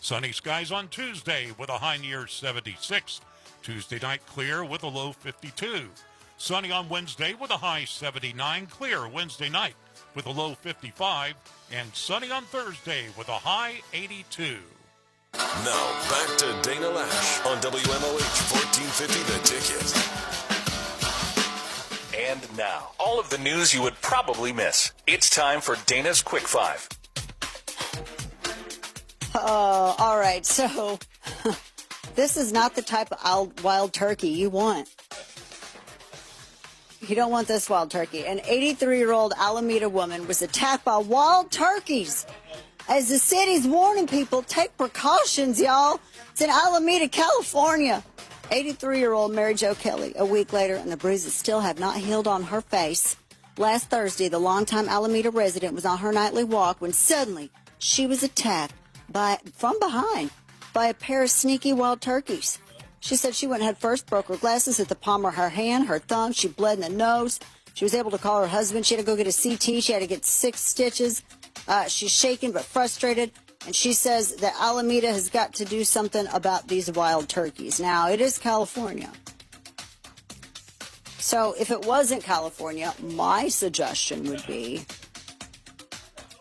Sunny skies on Tuesday with a high near 76. Tuesday night clear with a low 52. Sunny on Wednesday with a high 79. Clear Wednesday night with a low 55. And sunny on Thursday with a high 82. Now back to Dana Lash on WMOH 1450 The Ticket. And now, all of the news you would probably miss. It's time for Dana's Quick Five. Oh, all right. So this is not the type of wild turkey you want. You don't want this wild turkey. An 83-year-old Alameda woman was attacked by wild turkeys. As the city's warning people, take precautions, y'all. It's in Alameda, California. 83-year-old Mary Jo Kelly, a week later, and the bruises still have not healed on her face. Last Thursday, the longtime Alameda resident was on her nightly walk when suddenly she was attacked from behind by a pair of sneaky wild turkeys. She said she went head first, broke her glasses at the palm of her hand, her thumb. She bled in the nose. She was able to call her husband. She had to go get a CT. She had to get 6 stitches. She's shaken but frustrated. And she says that Alameda has got to do something about these wild turkeys. Now, it is California. So if it wasn't California, my suggestion would be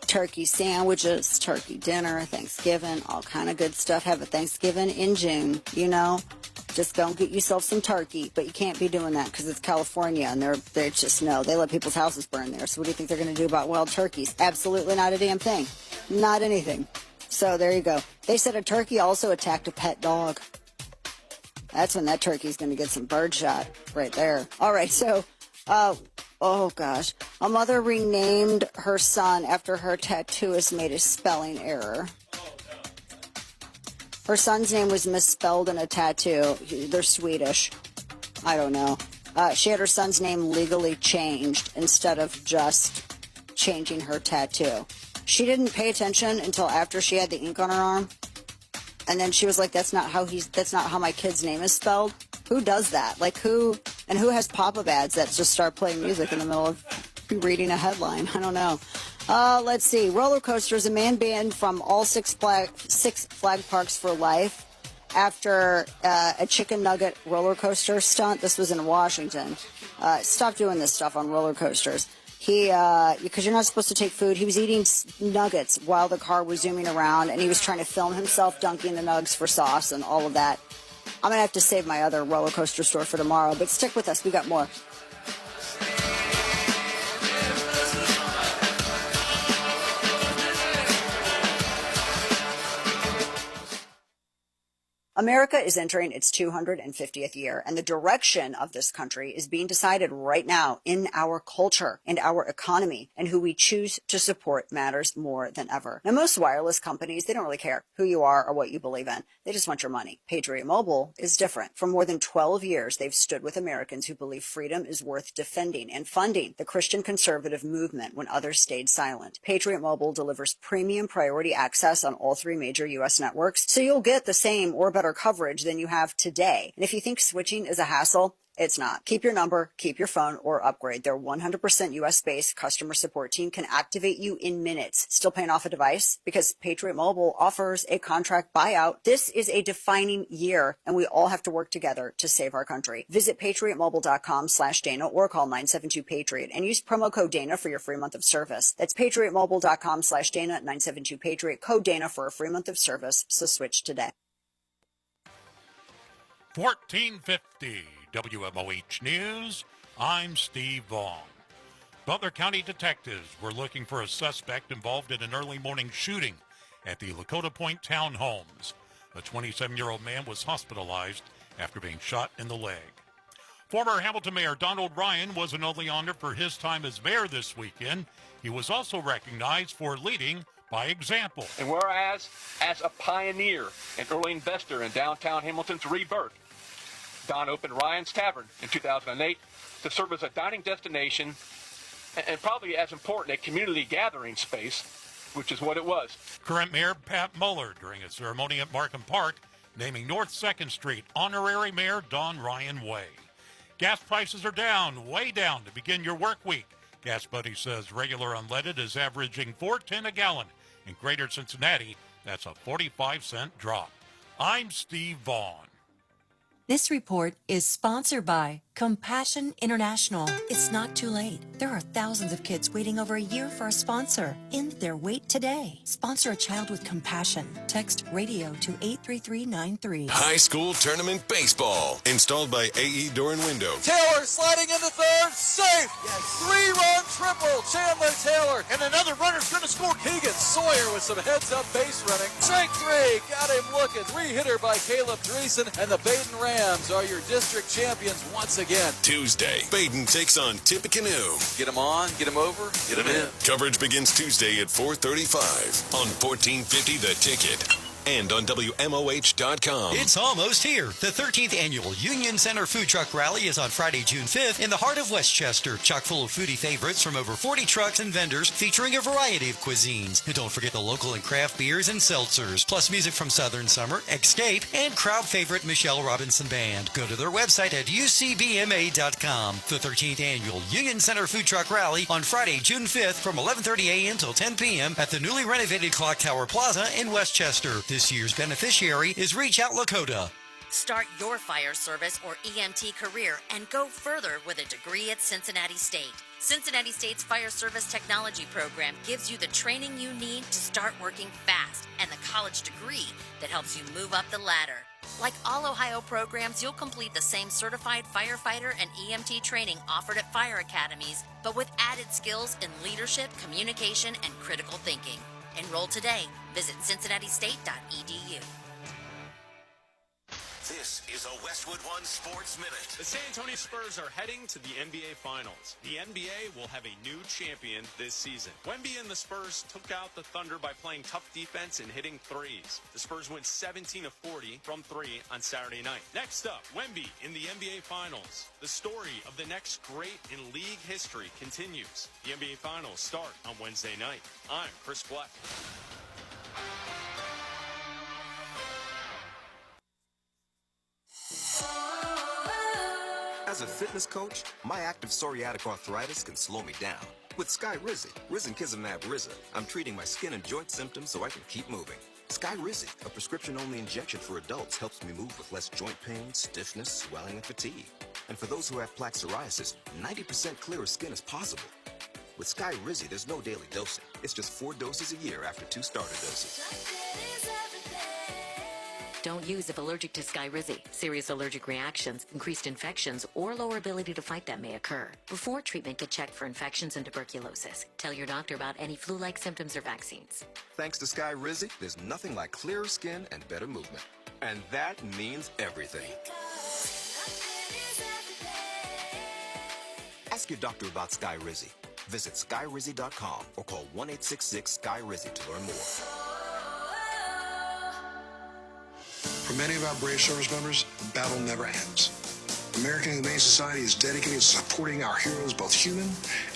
turkey sandwiches, turkey dinner, Thanksgiving, all kind of good stuff. Have a Thanksgiving in June, you know. Just go and get yourself some turkey. But you can't be doing that because it's California and they're just, no, they let people's houses burn there. So what do you think they're going to do about wild turkeys? Absolutely not a damn thing. Not anything. So there you go. They said a turkey also attacked a pet dog. That's when that turkey's going to get some birdshot right there. All right, so, oh gosh. A mother renamed her son after her tattooist made a spelling error. Her son's name was misspelled in a tattoo. They're Swedish. I don't know. She had her son's name legally changed instead of just changing her tattoo. She didn't pay attention until after she had the ink on her arm. And then she was like, that's not how my kid's name is spelled. Who does that? Like who has pop-up ads that just start playing music in the middle of reading a headline? I don't know. Let's see. Roller coasters. A man banned from all Six Flag parks for life after a chicken nugget roller coaster stunt. This was in Washington. Stop doing this stuff on roller coasters. Because you're not supposed to take food. He was eating nuggets while the car was zooming around, and he was trying to film himself dunking the nugs for sauce and all of that. I'm going to have to save my other roller coaster story for tomorrow, but stick with us. We got more. America is entering its 250th year, and the direction of this country is being decided right now in our culture and our economy, and who we choose to support matters more than ever. Now, most wireless companies, they don't really care who you are or what you believe in. They just want your money. Patriot Mobile is different. For more than 12 years, they've stood with Americans who believe freedom is worth defending and funding the Christian conservative movement when others stayed silent. Patriot Mobile delivers premium priority access on all 3 major U.S. networks, so you'll get the same or better coverage than you have today. And if you think switching is a hassle, it's not. Keep your number, keep your phone, or upgrade. Their 100% U.S.-based customer support team can activate you in minutes. Still paying off a device? Because Patriot Mobile offers a contract buyout. This is a defining year, and we all have to work together to save our country. Visit patriotmobile.com/Dana or call 972-PATRIOT and use promo code Dana for your free month of service. That's patriotmobile.com/Dana, 972-PATRIOT, code Dana for a free month of service. So switch today. 1450 WMOH News. I'm Steve Vaughn. Butler County detectives were looking for a suspect involved in an early morning shooting at the Lakota Point Townhomes. A 27-year-old man was hospitalized after being shot in the leg. Former Hamilton Mayor Donald Ryan wasn't only honored for his time as mayor this weekend, he was also recognized for leading by example. And whereas, as a pioneer and early investor in downtown Hamilton's rebirth, Don opened Ryan's Tavern in 2008 to serve as a dining destination and probably as important, a community gathering space, which is what it was. Current Mayor Pat Mueller during a ceremony at Markham Park naming North 2nd Street Honorary Mayor Don Ryan Way. Gas prices are down, way down to begin your work week. Gas Buddy says regular unleaded is averaging $4.10 a gallon. In Greater Cincinnati, that's a 45-cent drop. I'm Steve Vaughn. This report is sponsored by Compassion International. It's not too late. There are thousands of kids waiting over a year for a sponsor. End their wait today. Sponsor a child with compassion. Text radio to 83393. High school tournament baseball. Installed by AE Door and Window. Taylor sliding into third, safe. Yes. 3-run triple, Chandler Taylor. And another runner's going to score. Keegan Sawyer with some heads-up base running. Strike 3, got him looking. 3-hitter by Caleb Dreesen. And the Baden Rams are your district champions once again. again. Tuesday, Baden takes on Tippecanoe. Get them on, get them over, get them in. Coverage begins Tuesday at 4:35 on 1450 The Ticket and on WMOH.com. It's almost here. The 13th Annual Union Center Food Truck Rally is on Friday, June 5th in the heart of Westchester. Chock full of foodie favorites from over 40 trucks and vendors featuring a variety of cuisines. And don't forget the local and craft beers and seltzers, plus music from Southern Summer, Escape, and crowd favorite Michelle Robinson Band. Go to their website at ucbma.com. The 13th Annual Union Center Food Truck Rally on Friday, June 5th from 11:30 a.m. till 10 p.m. at the newly renovated Clock Tower Plaza in Westchester. This year's beneficiary is Reach Out Lakota. Start your fire service or EMT career and go further with a degree at Cincinnati State. Cincinnati State's Fire Service Technology program gives you the training you need to start working fast and the college degree that helps you move up the ladder. Like all Ohio programs, you'll complete the same certified firefighter and EMT training offered at fire academies, but with added skills in leadership, communication, and critical thinking. Enroll today. Visit cincinnatисtate.edu. This is a Westwood One Sports Minute. The San Antonio Spurs are heading to the NBA Finals. The NBA will have a new champion this season. Wemby and the Spurs took out the Thunder by playing tough defense and hitting threes. The Spurs went 17 of 40 from three on Saturday night. Next up, Wemby in the NBA Finals. The story of the next great in league history continues. The NBA Finals start on Wednesday night. I'm Chris Black. As a fitness coach, my active psoriatic arthritis can slow me down. With Skyrizi, risankizumab Riza, I'm treating my skin and joint symptoms so I can keep moving. Skyrizi, a prescription-only injection for adults, helps me move with less joint pain, stiffness, swelling, and fatigue. And for those who have plaque psoriasis, 90% clearer skin is possible. With Skyrizi, there's no daily dosing. It's just 4 doses a year after 2 starter doses. Don't use if allergic to Skyrizi. Serious allergic reactions, increased infections, or lower ability to fight them may occur. Before treatment, get checked for infections and tuberculosis. Tell your doctor about any flu-like symptoms or vaccines. Thanks to Skyrizi, there's nothing like clearer skin and better movement. And that means everything. Ask your doctor about Skyrizi. Visit Skyrizi.com or call 1-866-SKY-RIZI to learn more. For many of our brave service members, the battle never ends. American Humane Society is dedicated to supporting our heroes, both human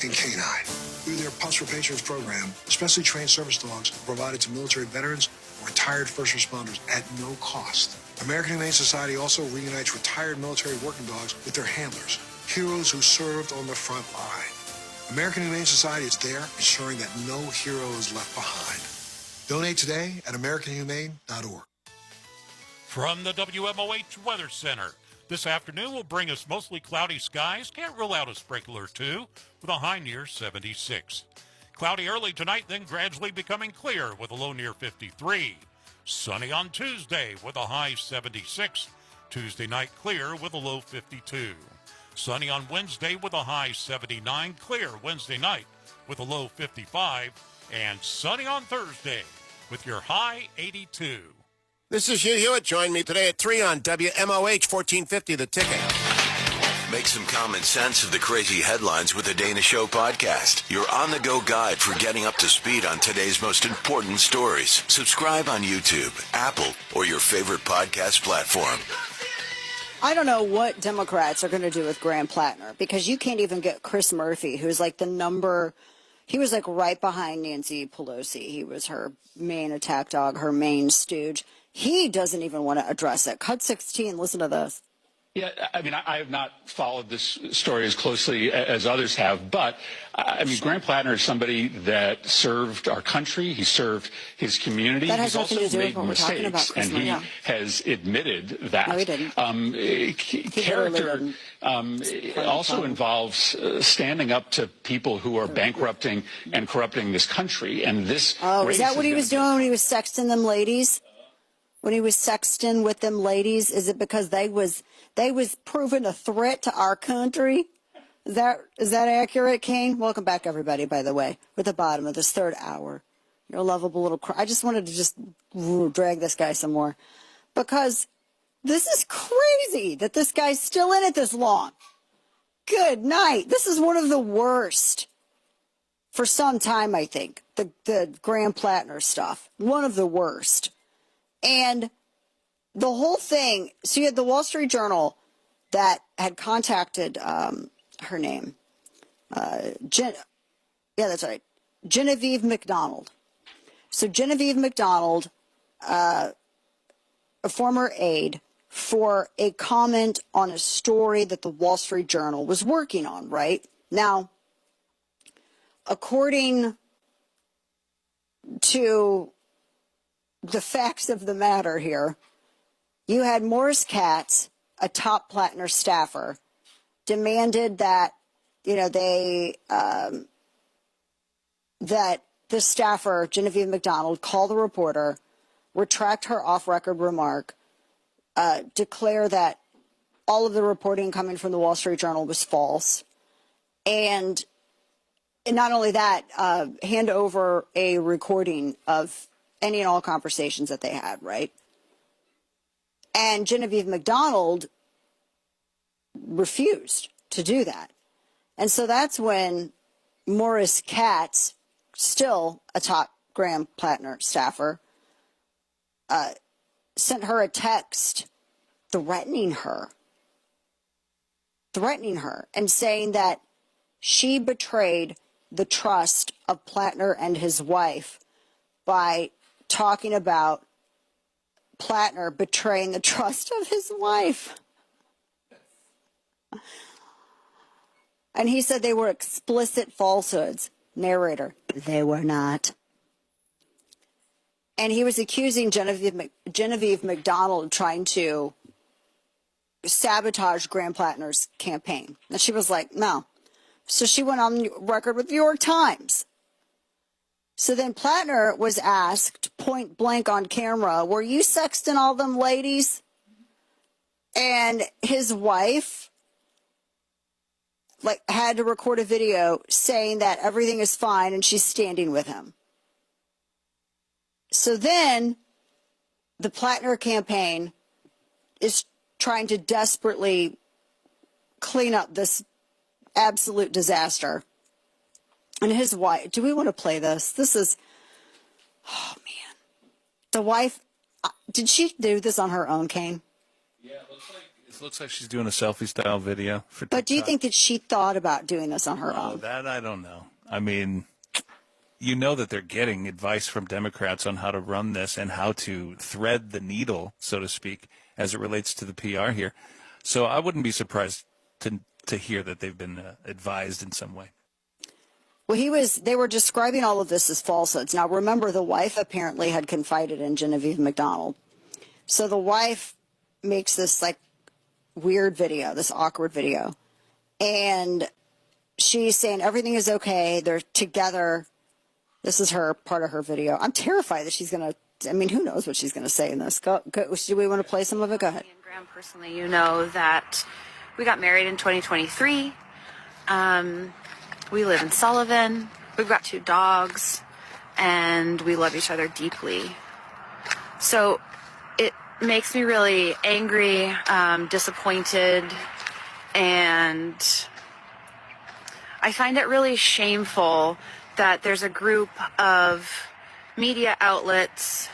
and canine. Through their Pups for Patrons program, specially trained service dogs are provided to military veterans or retired first responders at no cost. American Humane Society also reunites retired military working dogs with their handlers, heroes who served on the front line. American Humane Society is there ensuring that no hero is left behind. Donate today at AmericanHumane.org. From the WMOH Weather Center, this afternoon will bring us mostly cloudy skies. Can't rule out a sprinkler or two with a high near 76. Cloudy early tonight, then gradually becoming clear with a low near 53. Sunny on Tuesday with a high 76. Tuesday night clear with a low 52. Sunny on Wednesday with a high 79. Clear Wednesday night with a low 55. And sunny on Thursday with your high 82. This is Hugh Hewitt. Join me today at 3 on WMOH 1450 The Ticket. Make some common sense of the crazy headlines with the Dana Show podcast. Your on-the-go guide for getting up to speed on today's most important stories. Subscribe on YouTube, Apple, or your favorite podcast platform. I don't know what Democrats are going to do with Graham Plattner, because you can't even get Chris Murphy, who's like he was like right behind Nancy Pelosi. He was her main attack dog, her main stooge. He doesn't even want to address it. Cut 16, listen to this. Yeah, I mean, I have not followed this story as closely as others have, but I mean, Graham Plattner is somebody that served our country. He served his community. That has He's nothing also to do with made what we're talking about, mistakes, and Chris. he Yeah. has admitted that. No, he didn't. Character also involves standing up to people who are bankrupting and corrupting this country, and this. Oh, is that what he was doing when he was sexting them ladies? When he was sexting with them ladies, is it because they was proving a threat to our country? Is that accurate, Kane? Welcome back, everybody, by the way. We're at the bottom of this third hour. You're a lovable little I just wanted to just drag this guy some more, because this is crazy that this guy's still in it this long. Good night. This is one of the worst for some time, I think. The Graham Plattner stuff. One of the worst. And the whole thing, so you had the Wall Street Journal that had contacted her name. Yeah, that's right. Genevieve McDonald. So Genevieve McDonald, a former aide, for a comment on a story that the Wall Street Journal was working on, right? Now, according to the facts of the matter here, you had Morris Katz, a top Plattner staffer, demanded that, that the staffer, Genevieve McDonald, call the reporter, retract her off-record remark, declare that all of the reporting coming from the Wall Street Journal was false, and not only that, hand over a recording of any and all conversations that they had, right? And Genevieve McDonald refused to do that. And so that's when Morris Katz, still a top Graham Plattner staffer, sent her a text threatening her and saying that she betrayed the trust of Plattner and his wife by talking about Plattner betraying the trust of his wife. And he said they were explicit falsehoods. Narrator, they were not. And he was accusing Genevieve McDonald of trying to sabotage Graham Plattner's campaign. And she was like, no. So she went on record with the New York Times. So then Plattner was asked point blank on camera, were you sexting all them ladies? And his wife had to record a video saying that everything is fine and she's standing with him. So then the Plattner campaign is trying to desperately clean up this absolute disaster. And his wife, do we want to play this? This is, oh man. The wife, did she do this on her own, Kane? Yeah, it looks like she's doing a selfie style video for TikTok. But do you think that she thought about doing this on her own? That I don't know. I mean, you know that they're getting advice from Democrats on how to run this and how to thread the needle, so to speak, as it relates to the PR here. So I wouldn't be surprised to hear that they've been advised in some way. Well, they were describing all of this as falsehoods. Now, remember, the wife apparently had confided in Genevieve McDonald. So the wife makes this weird video, this awkward video. And she's saying everything is okay. They're together. This is part of her video. I'm terrified that she's going to, who knows what she's going to say in this. Go, do we want to play some of it? Go ahead. Graham, personally, you know that we got married in 2023. We live in Sullivan. We've got 2 dogs, and we love each other deeply. So it makes me really angry, disappointed, and I find it really shameful that there's a group of media outlets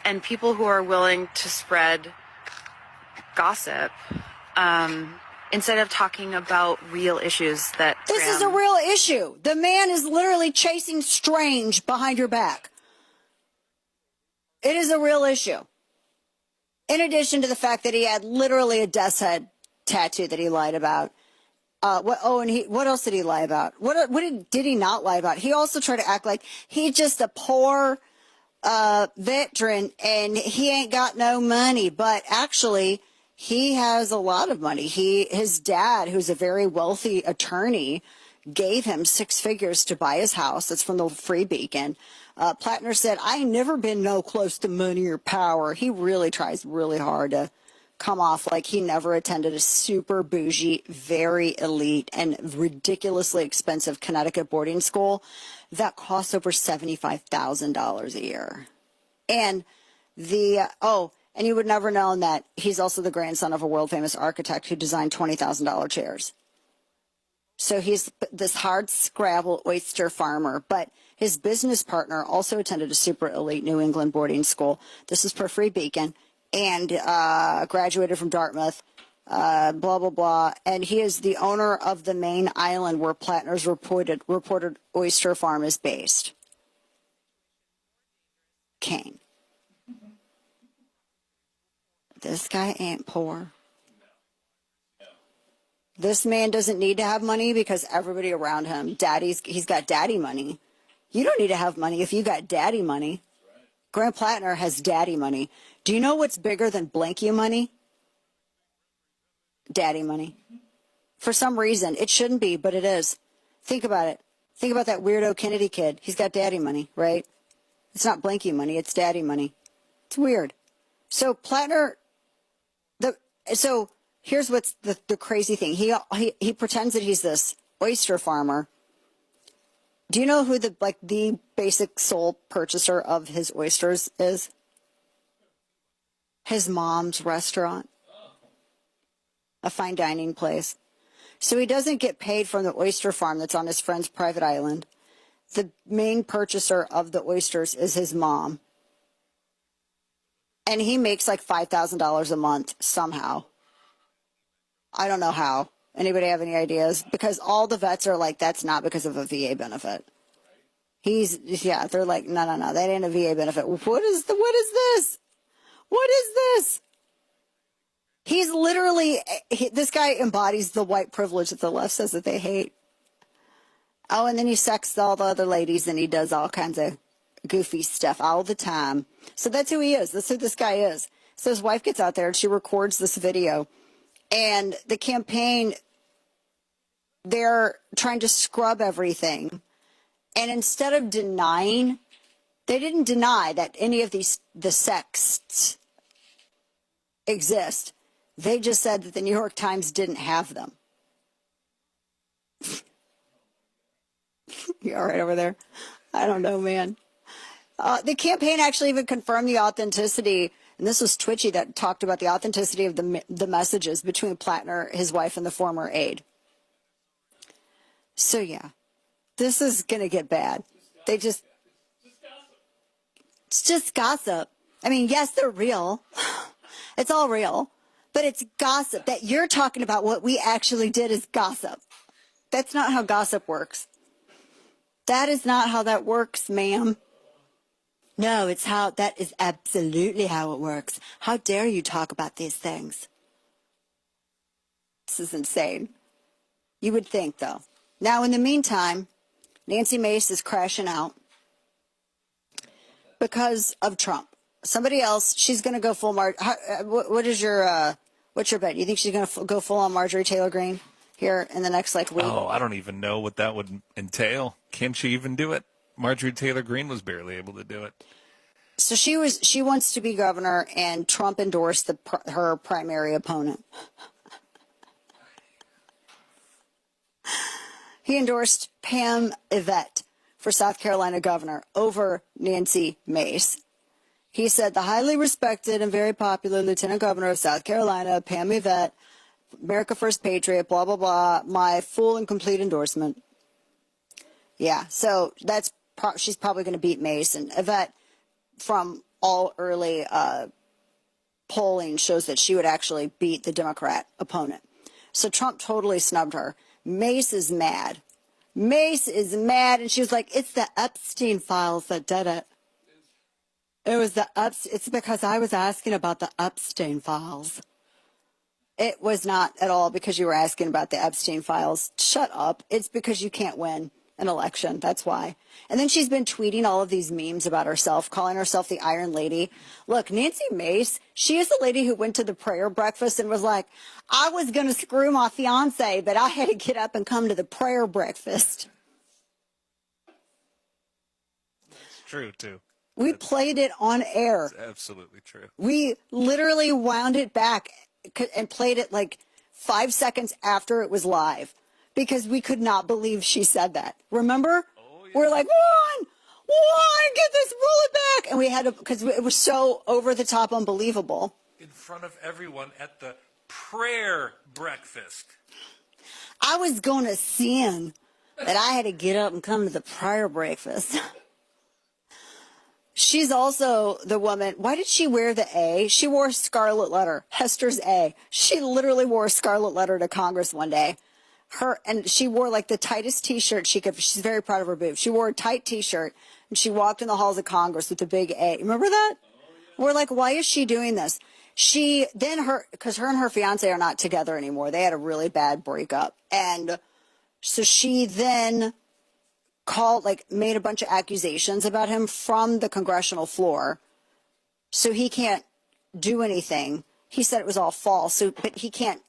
and people who are willing to spread gossip instead of talking about real issues that This is a real issue. The man is literally chasing strange behind your back. It is a real issue. In addition to the fact that he had literally a death's head tattoo that he lied about. What else did he lie about? What did he not lie about? He also tried to act like he's just a poor veteran and he ain't got no money. But actually, he has a lot of money. His dad, who's a very wealthy attorney, gave him 6 figures to buy his house. That's from the Free Beacon. Plattner said, I ain't never been no close to money or power. He really tries really hard to come off like he never attended a super bougie, very elite, and ridiculously expensive Connecticut boarding school that costs over $75,000 a year. And and you would never know that he's also the grandson of a world famous architect who designed $20,000 chairs. So he's this hard scrabble oyster farmer, but his business partner also attended a super elite New England boarding school. This is per Free Beacon, and graduated from Dartmouth, blah, blah, blah. And he is the owner of the main island where Plattner's reported oyster farm is based. Kane. This guy ain't poor. This man doesn't need to have money because everybody around him, he's got daddy money. You don't need to have money if you got daddy money. Grant Plattner has daddy money. Do you know what's bigger than blank you money? Daddy money. For some reason, it shouldn't be, but it is. Think about it. Think about that weirdo Kennedy kid. He's got daddy money, right? It's not blanky money, it's daddy money. It's weird. So Plattner, so here's what's the crazy thing. He pretends that he's this oyster farmer. Do you know who the basic sole purchaser of his oysters is? His mom's restaurant. A fine dining place. So he doesn't get paid from the oyster farm that's on his friend's private island. The main purchaser of the oysters is his mom. And he makes like $5,000 a month somehow. I don't know how. Anybody have any ideas? Because all the vets are like, that's not because of a VA benefit. They're like, no, that ain't a VA benefit. What is this? What is this? He's literally, this guy embodies the white privilege that the left says that they hate. Oh, and then he sexts all the other ladies and he does all kinds of goofy stuff all the time. So that's who he is. That's who this guy is. So his wife gets out there and she records this video. And the campaign, they're trying to scrub everything. And instead of denying, they didn't deny that any of the sexts exist. They just said that the New York Times didn't have them. You all right over there? I don't know, man. The campaign actually even confirmed the authenticity, and this was Twitchy that talked about the authenticity of the messages between Plattner, his wife, and the former aide. So, yeah, this is going to get bad. It's just gossip. I mean, yes, they're real. It's all real. But it's gossip. That you're talking about what we actually did is gossip. That's not how gossip works. That is not how that works, ma'am. No, that is absolutely how it works. How dare you talk about these things? This is insane. You would think, though. Now, in the meantime, Nancy Mace is crashing out because of Trump. Somebody else, she's going to go full what's your bet? You think she's going to go full on Marjorie Taylor Greene here in the next week? Oh, I don't even know what that would entail. Can she even do it? Marjorie Taylor Greene was barely able to do it. So she wants to be governor, and Trump endorsed her primary opponent. He endorsed Pam Yvette for South Carolina governor over Nancy Mace. He said the highly respected and very popular Lieutenant Governor of South Carolina, Pam Yvette, America First Patriot, blah, blah, blah, my full and complete endorsement. Yeah, so she's probably going to beat Mace. And Yvette, from all early polling, shows that she would actually beat the Democrat opponent. So Trump totally snubbed her. Mace is mad. And she was like, it's the Epstein files that did it. It's because I was asking about the Epstein files. It was not at all because you were asking about the Epstein files. Shut up. It's because you can't win an election. That's why. And then she's been tweeting all of these memes about herself, calling herself the Iron Lady. Look, Nancy Mace, she is the lady who went to the prayer breakfast and was like, I was going to screw my fiance, but I had to get up and come to the prayer breakfast. It's true, too. We played it on air. It's absolutely true. We literally wound it back and played it like 5 seconds after it was live because we could not believe she said that. Remember? Oh, yeah. We're like, one, get this, roll it back. And we had to, because it was so over the top unbelievable. In front of everyone at the prayer breakfast. I was going to sin that I had to get up and come to the prayer breakfast. She's also the woman. Why did she wear the A? She wore a scarlet letter, Hester's A. She literally wore a scarlet letter to Congress one day. And she wore like the tightest T-shirt she could. She's very proud of her boobs. She wore a tight T-shirt and she walked in the halls of Congress with the big A. Remember that? We're like, why is she doing this? Because her and her fiance are not together anymore. They had a really bad breakup. And so she then made a bunch of accusations about him from the congressional floor. So he can't do anything. He said it was all false. But he can't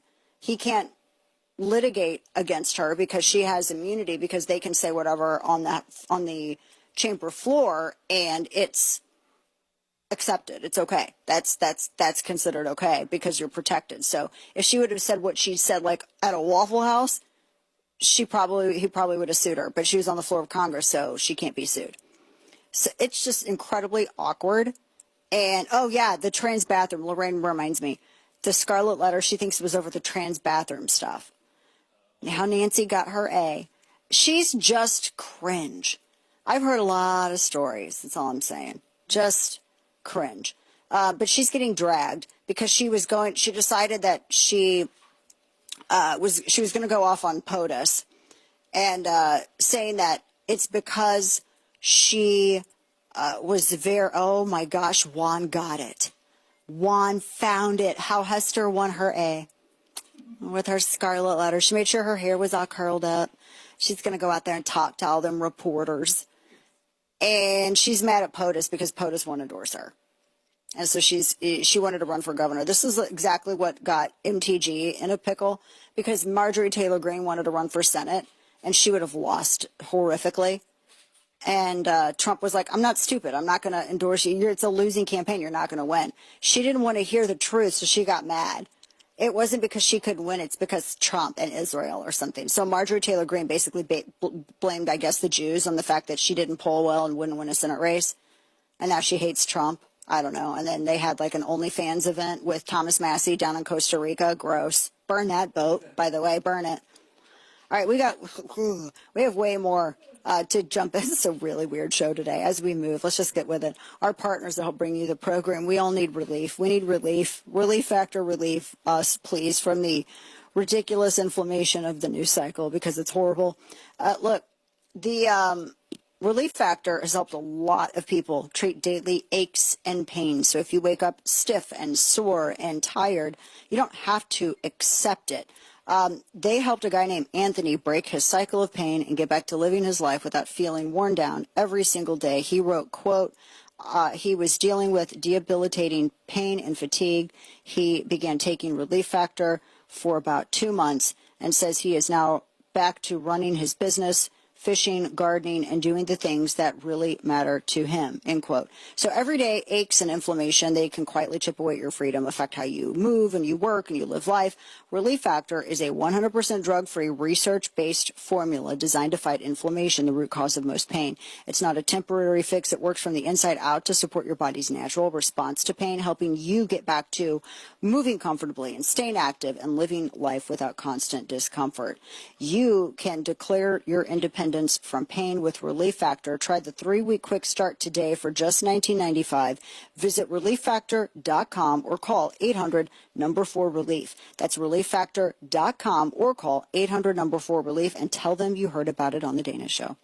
litigate against her because she has immunity, because they can say whatever on the chamber floor and it's accepted. It's okay. That's considered okay because you're protected. So if she would have said what she said, like at a Waffle House, he probably would have sued her, but she was on the floor of Congress, so she can't be sued. So it's just incredibly awkward. And oh yeah, the trans bathroom. Lorraine reminds me, the scarlet letter she thinks was over the trans bathroom stuff. How Nancy got her A. She's just cringe. I've heard a lot of stories. That's all I'm saying. Just cringe. But she's getting dragged because she decided that she was going to go off on POTUS and saying that it's because she was oh my gosh, Juan got it. Juan found it. How Hester won her A with her scarlet letter. She made sure her hair was all curled up. She's going to go out there and talk to all them reporters. And she's mad at POTUS because POTUS won't endorse her. And so she wanted to run for governor. This is exactly what got MTG in a pickle, because Marjorie Taylor Greene wanted to run for Senate, and she would have lost horrifically. And Trump was like, I'm not stupid. I'm not going to endorse you. It's a losing campaign. You're not going to win. She didn't want to hear the truth, so she got mad. It wasn't because she couldn't win. It's because Trump and Israel or something. So Marjorie Taylor Greene basically blamed, I guess, the Jews on the fact that she didn't poll well and wouldn't win a Senate race. And now she hates Trump. I don't know. And then they had like an OnlyFans event with Thomas Massey down in Costa Rica. Gross. Burn that boat, by the way. Burn it. All right, we have way more to jump in. This is a really weird show today. As we move, let's just get with it. Our partners that help bring you the program, we all need relief. We need relief. Relief Factor, relief us, please, from the ridiculous inflammation of the news cycle, because it's horrible. Look, the Relief Factor has helped a lot of people treat daily aches and pains. So if you wake up stiff and sore and tired, you don't have to accept it. They helped a guy named Anthony break his cycle of pain and get back to living his life without feeling worn down every single day. He wrote, quote, he was dealing with debilitating pain and fatigue. He began taking Relief Factor for about 2 months and says he is now back to running his business, fishing, gardening, and doing the things that really matter to him, end quote. So everyday aches and inflammation, they can quietly chip away at your freedom, affect how you move and you work and you live life. Relief Factor is a 100% drug-free, research-based formula designed to fight inflammation, the root cause of most pain. It's not a temporary fix. It works from the inside out to support your body's natural response to pain, helping you get back to moving comfortably and staying active and living life without constant discomfort. You can declare your independence from pain with Relief Factor. Try the 3-week quick start today for just $19.95. Visit relieffactor.com or call 800-4RELIEF. That's relieffactor.com or call 800-4RELIEF and tell them you heard about it on The Dana Show.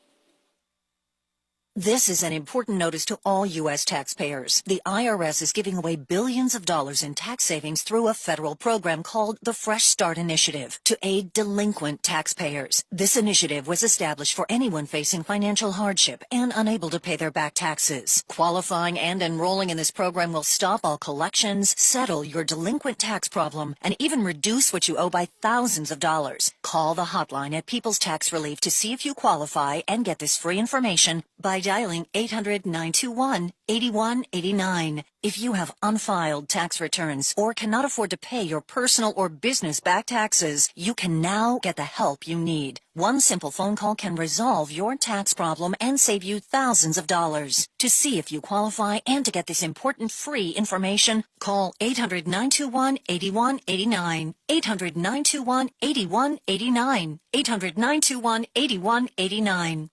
This is an important notice to all U.S. taxpayers. The IRS is giving away billions of dollars in tax savings through a federal program called the Fresh Start Initiative to aid delinquent taxpayers. This initiative was established for anyone facing financial hardship and unable to pay their back taxes. Qualifying and enrolling in this program will stop all collections, settle your delinquent tax problem, and even reduce what you owe by thousands of dollars. Call the hotline at People's Tax Relief to see if you qualify and get this free information by dialing 800-921-8189. If you have unfiled tax returns or cannot afford to pay your personal or business back taxes, you can now get the help you need. One simple phone call can resolve your tax problem and save you thousands of dollars. To see if you qualify and to get this important free information, call 800-921-8189. 800-921-8189. 800-921-8189.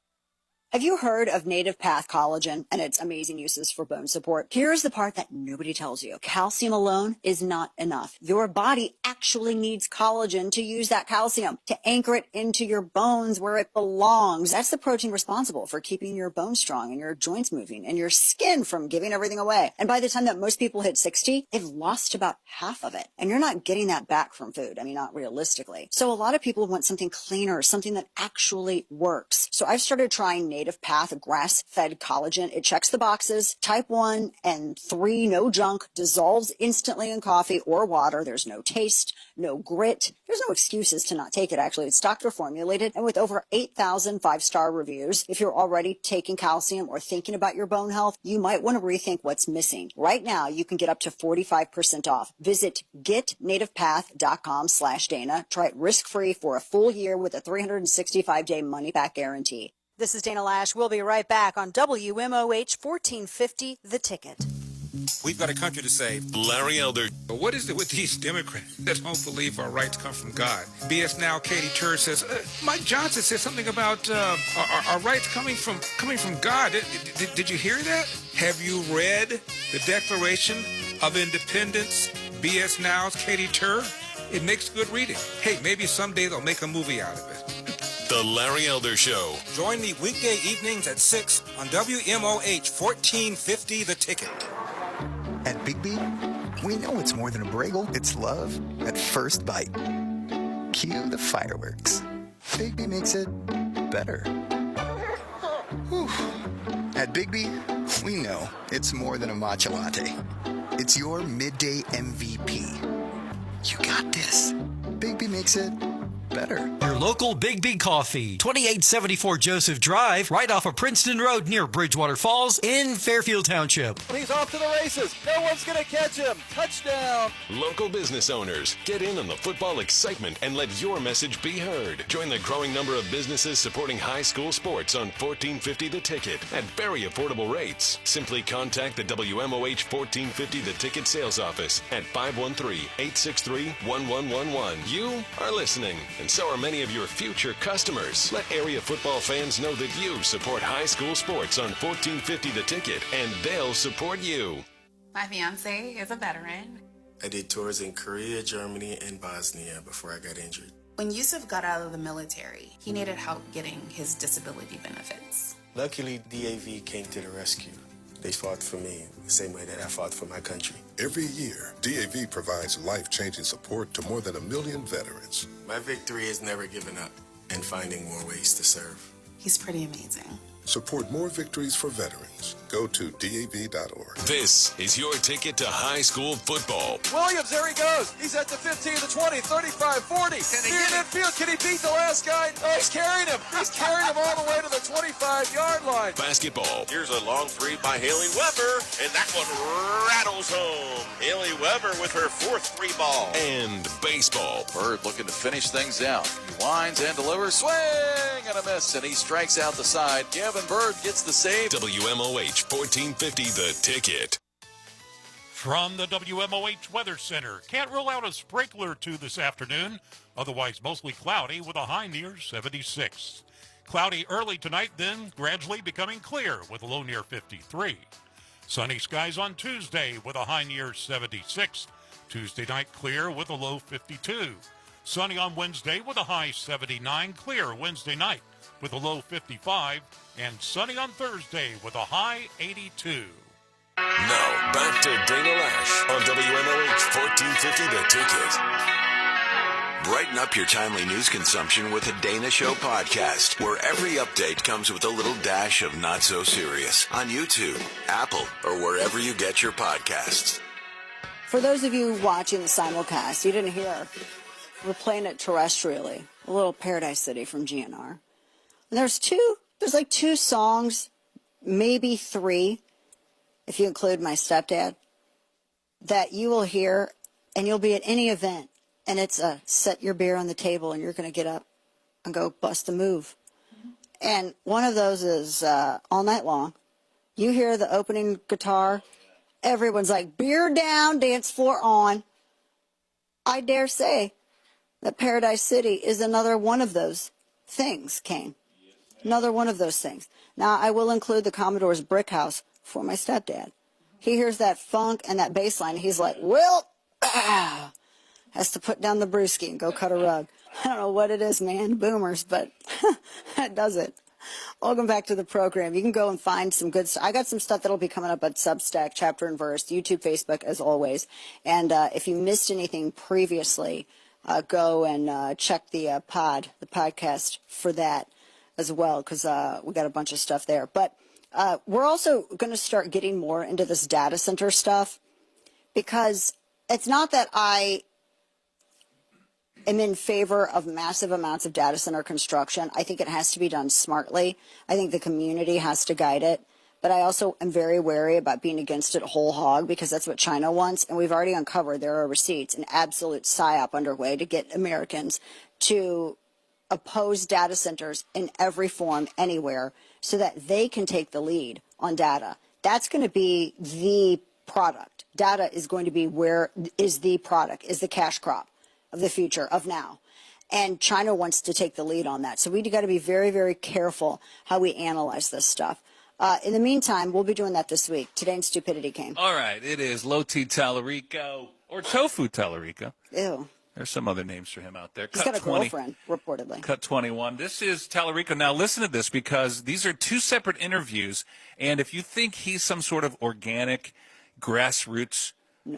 Have you heard of Native Path Collagen and its amazing uses for bone support? Here's the part that nobody tells you. Calcium alone is not enough. Your body actually needs collagen to use that calcium, to anchor it into your bones where it belongs. That's the protein responsible for keeping your bones strong and your joints moving and your skin from giving everything away. And by the time that most people hit 60, they've lost about half of it. And you're not getting that back from food. I mean, not realistically. So a lot of people want something cleaner, something that actually works. So I've started trying Native Path grass-fed collagen. It checks the boxes. Type 1 and 3, no junk, dissolves instantly in coffee or water. There's no taste, no grit. There's no excuses to not take it, actually. It's doctor formulated and with over 8,000 five-star reviews. If you're already taking calcium or thinking about your bone health, you might want to rethink what's missing. Right now, you can get up to 45% off. Visit getnativepath.com/Dana. Try it risk-free for a full year with a 365-day money-back guarantee. This is Dana Lash. We'll be right back on WMOH 1450, The Ticket. We've got a country to save. Larry Elder. But what is it with these Democrats that don't believe our rights come from God? BS Now, Katie Tur says, Mike Johnson said something about our rights coming from God. Did you hear that? Have you read the Declaration of Independence? BS Now's Katie Tur? It makes good reading. Hey, maybe someday they'll make a movie out of it. The Larry Elder Show. Join me weekday evenings at 6 on WMOH 1450 The Ticket. At Bigby, we know it's more than a bagel. It's love at first bite. Cue the fireworks. Bigby makes it better. Whew. At Bigby, we know it's more than a matcha latte. It's your midday MVP. You got this. Bigby makes it better. Your local Big Big Coffee, 2874 Joseph Drive, right off of Princeton Road near Bridgewater Falls in Fairfield Township. He's off to the races. No one's going to catch him. Touchdown. Local business owners, get in on the football excitement and let your message be heard. Join the growing number of businesses supporting high school sports on 1450 The Ticket at very affordable rates. Simply contact the WMOH 1450 The Ticket sales office at 513-863-1111. You are listening, and so are many of your future customers. Let area football fans know that you support high school sports on 1450 The Ticket, and they'll support you. My fiance is a veteran. I did tours in Korea, Germany, and Bosnia before I got injured. When Yusuf got out of the military, he needed help getting his disability benefits. Luckily, DAV came to the rescue. They fought for me the same way that I fought for my country. Every year, DAV provides life-changing support to more than 1 million veterans. My victory is never giving up and finding more ways to serve. He's pretty amazing. Support more victories for veterans. Go to DAV.org. This is your ticket to high school football. Williams, there he goes. He's at the 15, the 20, 35, 40. Near midfield. Can he beat the last guy? Oh, he's carrying him. He's carrying him all the way to the 25-yard line. Basketball. Here's a long three by Haley Weber, and that one rattles home. Haley Weber with her fourth three ball. And baseball. Bird looking to finish things out. He winds and delivers. Swing and a miss, and he strikes out the side. Gavin Bird gets the save. WMOH 1450 The Ticket. From the WMOH Weather Center, can't rule out a sprinkler or two this afternoon. Otherwise mostly cloudy with a high near 76. Cloudy early tonight, then gradually becoming clear with a low near 53. Sunny skies on Tuesday with a high near 76. Tuesday night clear with a low 52. Sunny on Wednesday with a high 79. Clear Wednesday night with a low 55. And sunny on Thursday with a high 82. Now, back to Dana Lash on WMOH 1450 The Ticket. Brighten up your timely news consumption with the Dana Show podcast, where every update comes with a little dash of not so serious on YouTube, Apple, or wherever you get your podcasts. For those of you watching the simulcast, you didn't hear. We're playing it terrestrially. A little Paradise City from GNR. And there's like two songs maybe 3, if you include my stepdad, that you will hear, and you'll be at any event, and it's a set your beer on the table, and you're going to get up and go bust a move. And one of those is All Night Long. You hear the opening guitar, everyone's like, beer down, dance floor on. I dare say that Paradise City is another one of those things, Kane. Another one of those things. Now, I will include the Commodore's Brick House for my stepdad. He hears that funk and that bass line. He's like, well, has to put down the brewski and go cut a rug. I don't know what it is, man, boomers, but that does it. Welcome back to the program. You can go and find some good stuff. I got some stuff that'll be coming up at Substack, Chapter and Verse, YouTube, Facebook, as always. And if you missed anything previously, go and check the podcast for that as well, because we got a bunch of stuff there. But we're also going to start getting more into this data center stuff, because it's not that I am in favor of massive amounts of data center construction. I think it has to be done smartly. I think the community has to guide it. But I also am very wary about being against it whole hog, because that's what China wants. And we've already uncovered there are receipts, an absolute psyop underway to get Americans to oppose data centers in every form, anywhere, so that they can take the lead on data. That's going to be the product. Data is going to be the product, is the cash crop of the future, of now. And China wants to take the lead on that. So we got to be very, very careful how we analyze this stuff. In the meantime, we'll be doing that this week. Today in Stupidity came. All right, it is Low T Tallarico, or Tofu Tallarico. Ew. There's some other names for him out there. He's got a girlfriend, reportedly. Cut 21. This is Tallarico. Now, listen to this, because these are 2 separate interviews. And if you think he's some sort of organic grassroots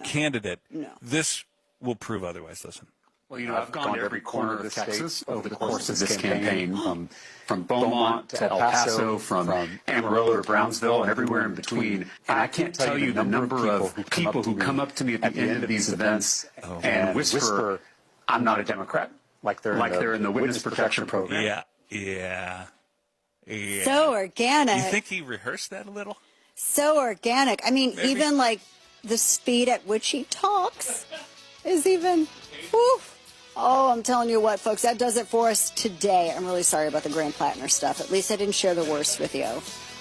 candidate, this will prove otherwise. Listen. Well, I've gone to every corner of Texas over the course of this campaign, from Beaumont to El Paso, from Amarillo to Brownsville, and everywhere in between. And I can't tell you the number of people who come up to me at the end of these events and whisper, I'm not a Democrat, like they're in the witness protection program. Yeah. So organic. You think he rehearsed that a little? So organic. I mean, maybe. Even like the speed at which he talks is even, whew. Oh, I'm telling you what, folks, that does it for us today. I'm really sorry about the Grand Platinum stuff. At least I didn't share the worst with you.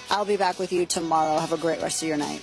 I'll be back with you tomorrow. Have a great rest of your night.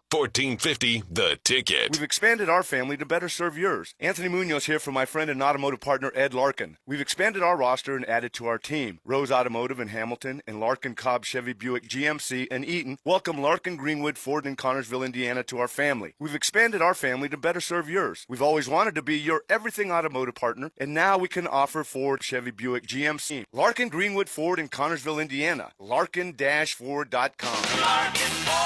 1450 The Ticket. We've expanded our family to better serve yours. Anthony Munoz here for my friend and automotive partner Ed Larkin. We've expanded our roster and added to our team. Rose Automotive in Hamilton and Larkin Cobb Chevy Buick GMC in Eaton welcome Larkin Greenwood Ford in Connersville, Indiana to our family. We've expanded our family to better serve yours. We've always wanted to be your everything automotive partner, and now we can offer Ford, Chevy Buick GMC. Larkin Greenwood Ford in Connersville, Indiana. Larkin-Ford.com. Larkin Ford.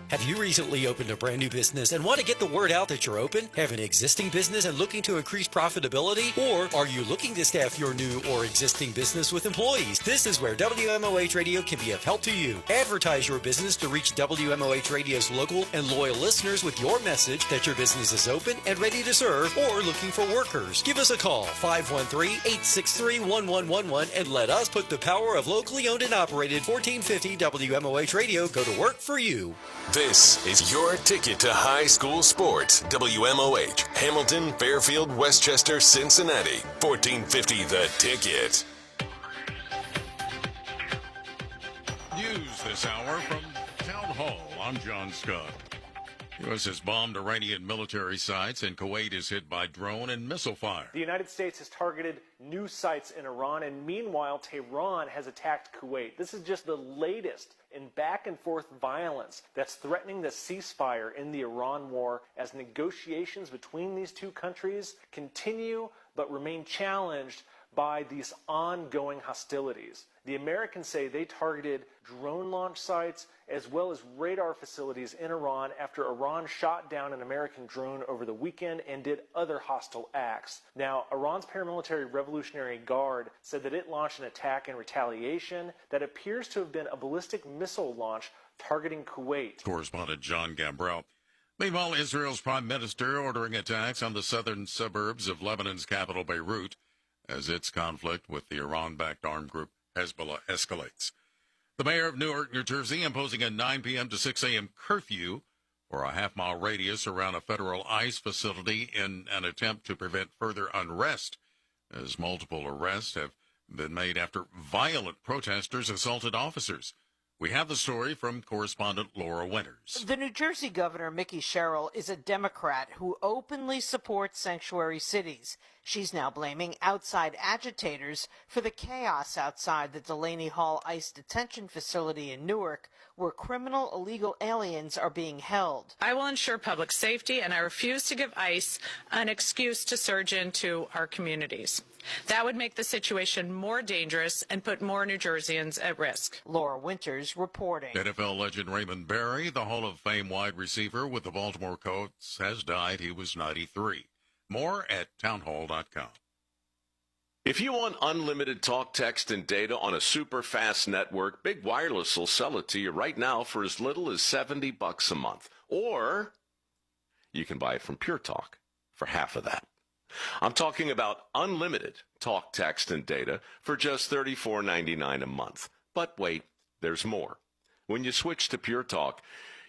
Have you recently opened a brand new business and want to get the word out that you're open? Have an existing business and looking to increase profitability? Or are you looking to staff your new or existing business with employees? This is where WMOH Radio can be of help to you. Advertise your business to reach WMOH Radio's local and loyal listeners with your message that your business is open and ready to serve or looking for workers. Give us a call, 513-863-1111, and let us put the power of locally owned and operated 1450 WMOH Radio go to work for you. This is your ticket to high school sports. WMOH, Hamilton, Fairfield, Westchester, Cincinnati. 1450 The Ticket. News this hour from Town Hall. I'm John Scott. U.S. has bombed Iranian military sites, and Kuwait is hit by drone and missile fire. The United States has targeted new sites in Iran, and meanwhile, Tehran has attacked Kuwait. This is just the latest in back-and-forth violence that's threatening the ceasefire in the Iran war as negotiations between these two countries continue but remain challenged by these ongoing hostilities. The Americans say they targeted drone launch sites as well as radar facilities in Iran after Iran shot down an American drone over the weekend and did other hostile acts. Now, Iran's paramilitary Revolutionary Guard said that it launched an attack in retaliation that appears to have been a ballistic missile launch targeting Kuwait. Correspondent John Gambrell. Meanwhile, Israel's prime minister ordering attacks on the southern suburbs of Lebanon's capital, Beirut, as its conflict with the Iran-backed armed group Hezbollah escalates. The mayor of Newark, New Jersey, imposing a 9 p.m. to 6 a.m. curfew for a half-mile radius around a federal ICE facility in an attempt to prevent further unrest, as multiple arrests have been made after violent protesters assaulted officers. We have the story from correspondent Laura Winters. The New Jersey governor, Mickey Sherrill, is a Democrat who openly supports sanctuary cities. She's now blaming outside agitators for the chaos outside the Delaney Hall ICE detention facility in Newark, where criminal illegal aliens are being held. I will ensure public safety, and I refuse to give ICE an excuse to surge into our communities. That would make the situation more dangerous and put more New Jerseyans at risk. Laura Winters reporting. NFL legend Raymond Berry, the Hall of Fame wide receiver with the Baltimore Colts, has died. He was 93. More at townhall.com. If you want unlimited talk, text, and data on a super fast network, Big Wireless will sell it to you right now for as little as $70 a month. Or you can buy it from Pure Talk for half of that. I'm talking about unlimited talk, text, and data for just $34.99 a month. But wait, there's more. When you switch to Pure Talk,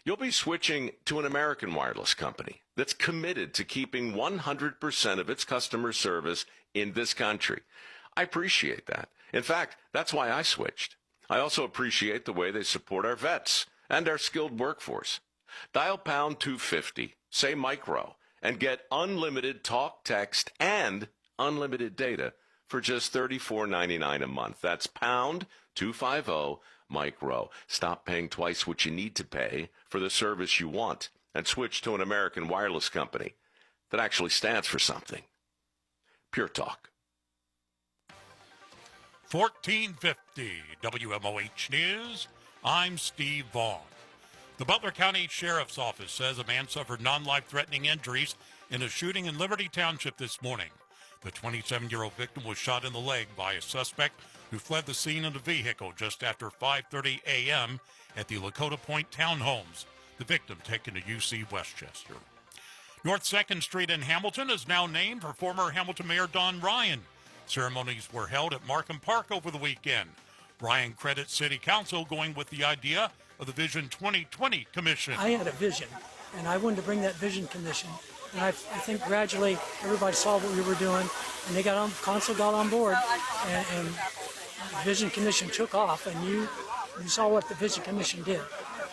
you'll be switching to an American wireless company that's committed to keeping 100% of its customer service in this country. I appreciate that. In fact, that's why I switched. I also appreciate the way they support our vets and our skilled workforce. Dial pound 250, say micro, and get unlimited talk, text, and unlimited data for just $34.99 a month. That's pound 250 micro. Stop paying twice what you need to pay for the service you want and switch to an American wireless company that actually stands for something. Pure Talk. 1450 WMOH News. I'm Steve Vaughn. The Butler County Sheriff's Office says a man suffered non-life-threatening injuries in a shooting in Liberty Township this morning. The 27-year-old victim was shot in the leg by a suspect who fled the scene in a vehicle just after 5:30 a.m. at the Lakota Point Townhomes. The victim taken to UC Westchester. North 2nd Street in Hamilton is now named for former Hamilton Mayor Don Ryan. Ceremonies were held at Markham Park over the weekend. Ryan credits City Council going with the idea of the Vision 2020 Commission. I had a vision, and I wanted to bring that Vision Commission. And I think gradually everybody saw what we were doing, and they got on, council got on board, and the Vision Commission took off, and you saw what the Vision Commission did.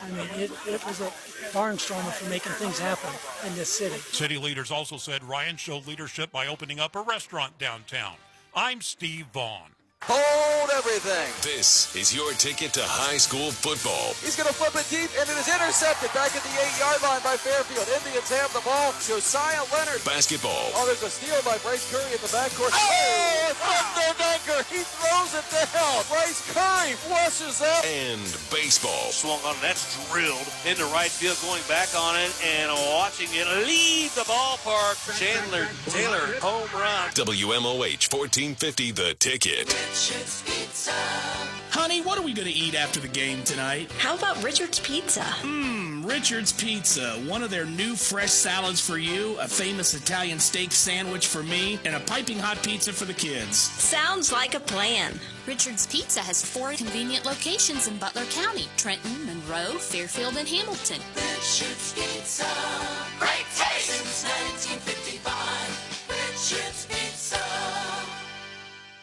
I mean, it was a barnstormer for making things happen in this city. City leaders also said Ryan showed leadership by opening up a restaurant downtown. I'm Steve Vaughn. Hold everything. This is your ticket to high school football. He's going to flip it deep, and it is intercepted back at the 8-yard line by Fairfield. Indians have the ball. Josiah Leonard. Basketball. Oh, there's a steal by Bryce Curry in the backcourt. Oh, thunder dunker. He throws it down. Bryce Curry flushes up. And baseball. Swung on, that's drilled into right field, going back on it and watching it leave the ballpark. Chandler Taylor, home run. WMOH 1450, The Ticket. Honey, what are we going to eat after the game tonight? How about Richard's Pizza? Richard's Pizza. One of their new fresh salads for you, a famous Italian steak sandwich for me, and a piping hot pizza for the kids. Sounds like a plan. Richard's Pizza has 4 convenient locations in Butler County: Trenton, Monroe, Fairfield, and Hamilton. Richard's Pizza. Great taste since 1955. Richard's Pizza.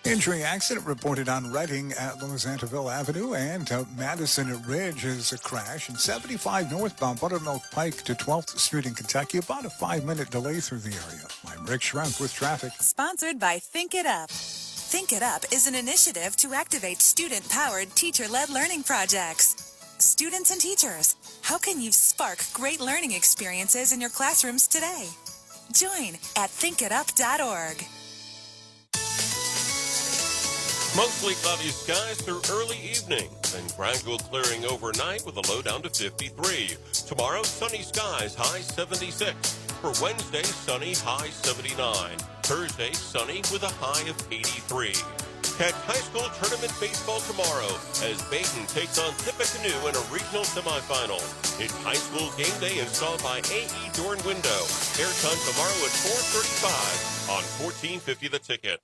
Injury accident reported on Reading at Lozantaville Avenue and Madison at Ridge is a crash. And 75 northbound Buttermilk Pike to 12th Street in Kentucky. About a 5-minute delay through the area. I'm Rick Schrempf with traffic. Sponsored by Think It Up. Think It Up is an initiative to activate student-powered, teacher-led learning projects. Students and teachers, how can you spark great learning experiences in your classrooms today? Join at thinkitup.org. Mostly cloudy skies through early evening, then gradual clearing overnight with a low down to 53. Tomorrow, sunny skies, high 76. For Wednesday, sunny, high 79. Thursday, sunny with a high of 83. Catch high school tournament baseball tomorrow as Baton takes on Tippecanoe in a regional semifinal. It's high school game day installed by AE Door and Window. Airtime tomorrow at 4:35 on 1450 The Ticket.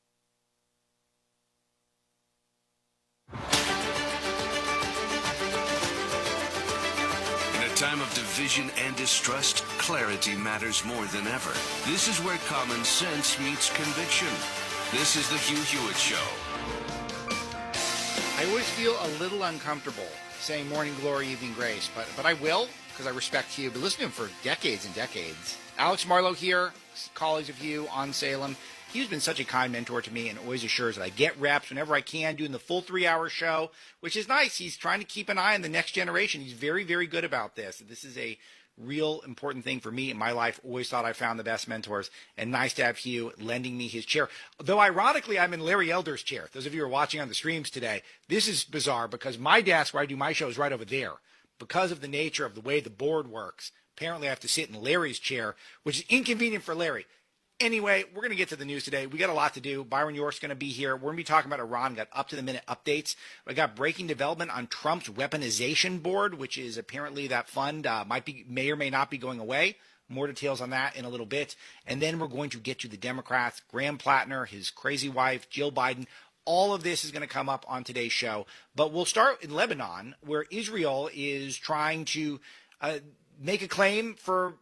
In a time of division and distrust, clarity matters more than ever. This is where common sense meets conviction. This is the Hugh Hewitt Show. I always feel a little uncomfortable saying morning glory, evening grace, but I will, because I respect Hugh. Been listening to him for decades and decades. Alex Marlowe here, colleagues of Hugh on Salem. Hugh's been such a kind mentor to me and always assures that I get reps whenever I can, doing the full 3-hour show, which is nice. He's trying to keep an eye on the next generation. He's very, very good about this. This is a real important thing for me in my life. Always thought I found the best mentors, and nice to have Hugh lending me his chair. Though ironically, I'm in Larry Elder's chair. Those of you who are watching on the streams today, this is bizarre because my desk where I do my show is right over there. Because of the nature of the way the board works, apparently I have to sit in Larry's chair, which is inconvenient for Larry. Anyway, we're going to get to the news today. We got a lot to do. Byron York's going to be here. We're going to be talking about Iran. Got up-to-the-minute updates. We got breaking development on Trump's weaponization board, which is apparently that fund may or may not be going away. More details on that in a little bit. And then we're going to get to the Democrats, Graham Plattner, his crazy wife, Jill Biden. All of this is going to come up on today's show. But we'll start in Lebanon, where Israel is trying to make a claim for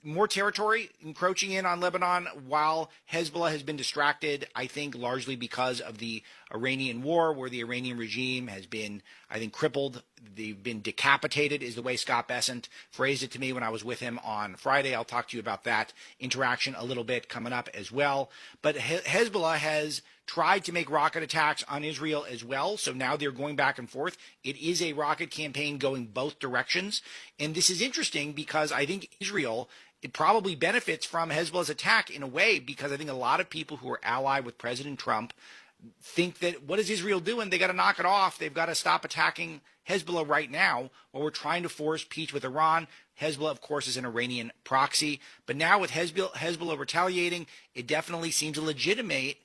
more territory encroaching in on Lebanon while Hezbollah has been distracted, I think, largely because of the Iranian war, where the Iranian regime has been, I think, crippled. They've been decapitated, is the way Scott Bessent phrased it to me when I was with him on Friday. I'll talk to you about that interaction a little bit coming up as well. But Hezbollah has tried to make rocket attacks on Israel as well, so now they're going back and forth. It is a rocket campaign going both directions, and this is interesting because I think Israel, it probably benefits from Hezbollah's attack in a way, because I think a lot of people who are allied with President Trump think that what is Israel doing? They got to knock it off. They've got to stop attacking Hezbollah right now while we're trying to force peace with Iran. Hezbollah, of course, is an Iranian proxy. But now with Hezbollah retaliating, it definitely seems to legitimate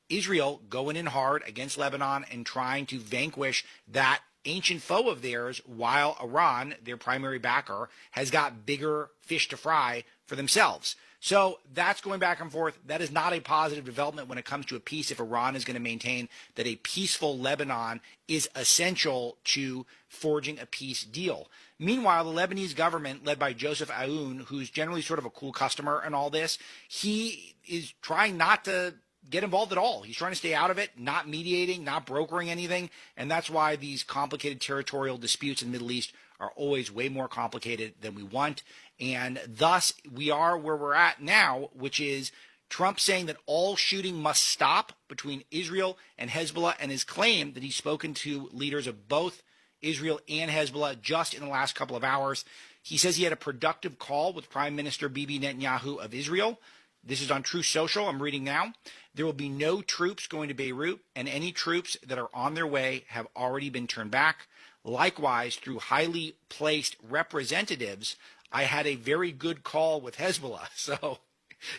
Israel going in hard against Lebanon and trying to vanquish that ancient foe of theirs, while Iran, their primary backer, has got bigger fish to fry for themselves. So that's going back and forth. That is not a positive development when it comes to a peace if Iran is going to maintain that a peaceful Lebanon is essential to forging a peace deal. Meanwhile, the Lebanese government, led by Joseph Aoun, who's generally sort of a cool customer in all this, he is trying not to get involved at all. He's trying to stay out of it, not mediating, not brokering anything, and that's why these complicated territorial disputes in the Middle East are always way more complicated than we want, and thus we are where we're at now, which is Trump saying that all shooting must stop between Israel and Hezbollah, and his claim that he's spoken to leaders of both Israel and Hezbollah just in the last couple of hours. He says he had a productive call with Prime Minister Bibi Netanyahu of Israel. This is on Truth Social. I'm reading now. There will be no troops going to Beirut, and any troops that are on their way have already been turned back. Likewise, through highly placed representatives, I had a very good call with Hezbollah. So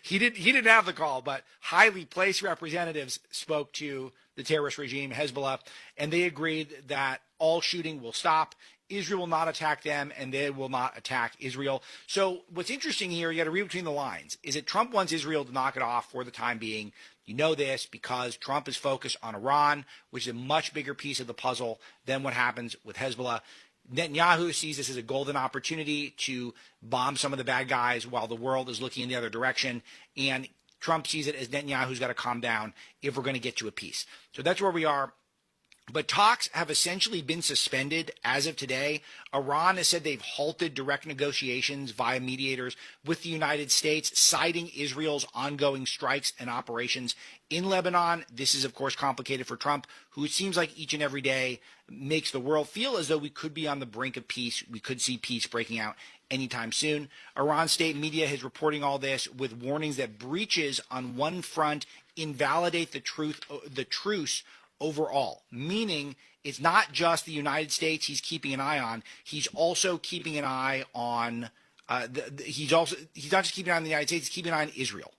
he didn't have the call, but highly placed representatives spoke to the terrorist regime, Hezbollah, and they agreed that all shooting will stop. Israel will not attack them, and they will not attack Israel. So what's interesting here, you got to read between the lines, is that Trump wants Israel to knock it off for the time being. You know this because Trump is focused on Iran, which is a much bigger piece of the puzzle than what happens with Hezbollah. Netanyahu sees this as a golden opportunity to bomb some of the bad guys while the world is looking in the other direction. And Trump sees it as Netanyahu's got to calm down if we're going to get to a peace. So that's where we are. But talks have essentially been suspended as of today. Iran has said they've halted direct negotiations via mediators with the United States, citing Israel's ongoing strikes and operations in Lebanon. This is, of course, complicated for Trump, who it seems like each and every day makes the world feel as though we could be on the brink of peace. We could see peace breaking out anytime soon. Iran state media is reporting all this with warnings that breaches on one front invalidate the truce overall, meaning it's not just the United States he's keeping an eye on. He's also keeping an eye on he's not just keeping an eye on the United States, he's keeping an eye on Israel.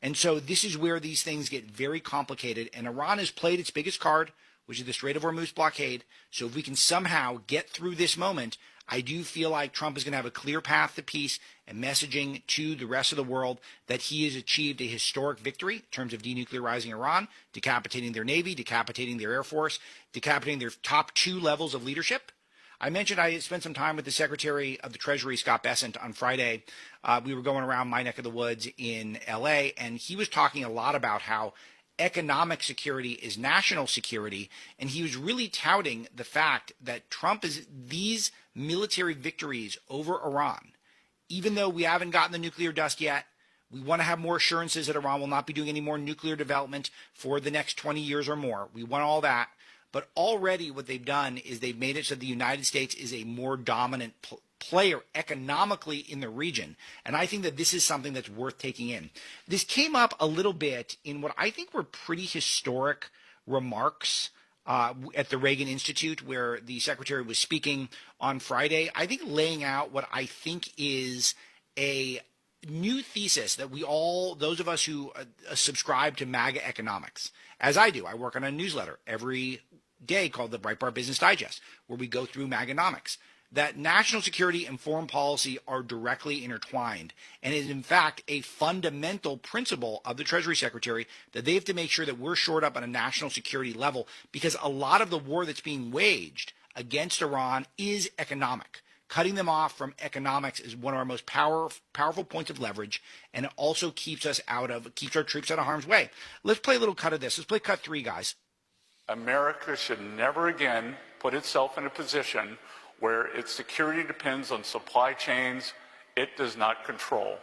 And so this is where these things get very complicated. And Iran has played its biggest card, which is the Strait of Hormuz blockade. So if we can somehow get through this moment, I do feel like Trump is going to have a clear path to peace and messaging to the rest of the world that he has achieved a historic victory in terms of denuclearizing Iran, decapitating their Navy, decapitating their Air Force, decapitating their top 2 levels of leadership. I mentioned I spent some time with the Secretary of the Treasury, Scott Bessent, on Friday. We were going around my neck of the woods in L.A., and he was talking a lot about how economic security is national security, and he was really touting the fact that Trump is these military victories over Iran. Even though we haven't gotten the nuclear dust yet, we want to have more assurances that Iran will not be doing any more nuclear development for the next 20 years or more. We want all that. But already what they've done is they've made it so the United States is a more dominant player economically in the region. And I think that this is something that's worth taking in. This came up a little bit in what I think were pretty historic remarks at the Reagan Institute, where the secretary was speaking on Friday, I think laying out what I think is a new thesis that we all, those of us who subscribe to MAGA economics, as I do. I work on a newsletter every day called the Breitbart Business Digest, where we go through MAGAnomics, that national security and foreign policy are directly intertwined, and is in fact a fundamental principle of the Treasury Secretary that they have to make sure that we're shored up on a national security level, because a lot of the war that's being waged against Iran is economic. Cutting them off from economics is one of our most powerful points of leverage, and it also keeps our troops out of harm's way. Let's play a little cut of this. Let's play cut 3, guys. America should never again put itself in a position where its security depends on supply chains it does not control,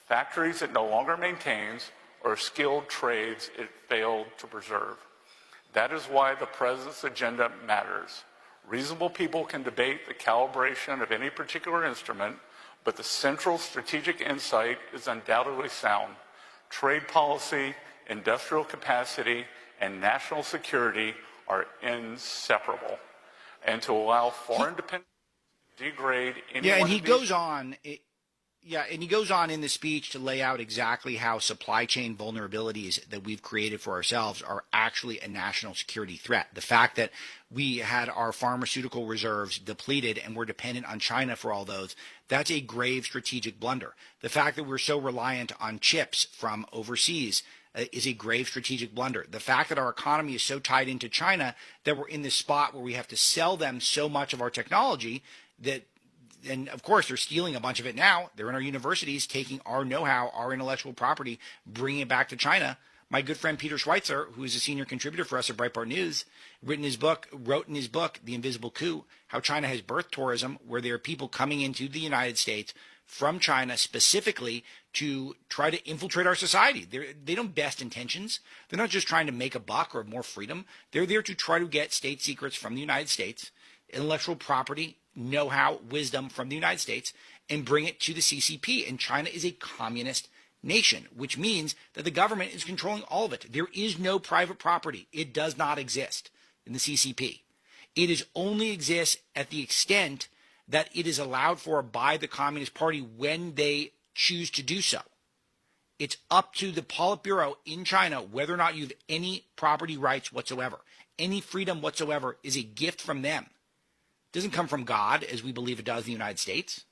factories it no longer maintains, or skilled trades it failed to preserve. That is why the President's agenda matters. Reasonable people can debate the calibration of any particular instrument, but the central strategic insight is undoubtedly sound. Trade policy, industrial capacity, and national security are inseparable. And to allow foreign dependence to degrade any and one he of these... goes on. And he goes on in the speech to lay out exactly how supply chain vulnerabilities that we've created for ourselves are actually a national security threat. The fact that we had our pharmaceutical reserves depleted and we're dependent on China for all those, that's a grave strategic blunder. The fact that we're so reliant on chips from overseas is a grave strategic blunder. The fact that our economy is so tied into China that we're in this spot where we have to sell them so much of our technology that, and of course, they're stealing a bunch of it now. They're in our universities, taking our know-how, our intellectual property, bringing it back to China. My good friend Peter Schweitzer, who is a senior contributor for us at Breitbart News, wrote in his book, The Invisible Coup, how China has birthed tourism, where there are people coming into the United States from China specifically to try to infiltrate our society. They don't have best intentions. They're not just trying to make a buck or more freedom. They're there to try to get state secrets from the United States, intellectual property, know-how, wisdom from the United States, and bring it to the CCP. And China is a communist nation, which means that the government is controlling all of it. There is no private property. It does not exist in the CCP. It is only exists at the extent that it is allowed for by the Communist Party when they choose to do so. It's up to the Politburo in China whether or not you have any property rights whatsoever. Any freedom whatsoever is a gift from them. It doesn't come from God, as we believe it does in the United States.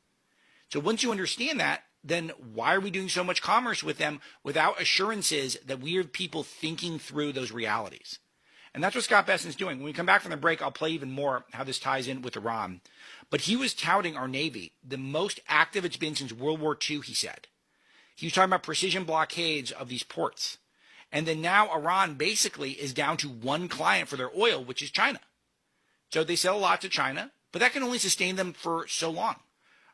So once you understand that, then why are we doing so much commerce with them without assurances that we have people thinking through those realities? And that's what Scott Bessent's doing. When we come back from the break, I'll play even more how this ties in with Iran. But he was touting our Navy, the most active it's been since World War II, he said. He was talking about precision blockades of these ports. And then now Iran basically is down to one client for their oil, which is China. So they sell a lot to China, but that can only sustain them for so long.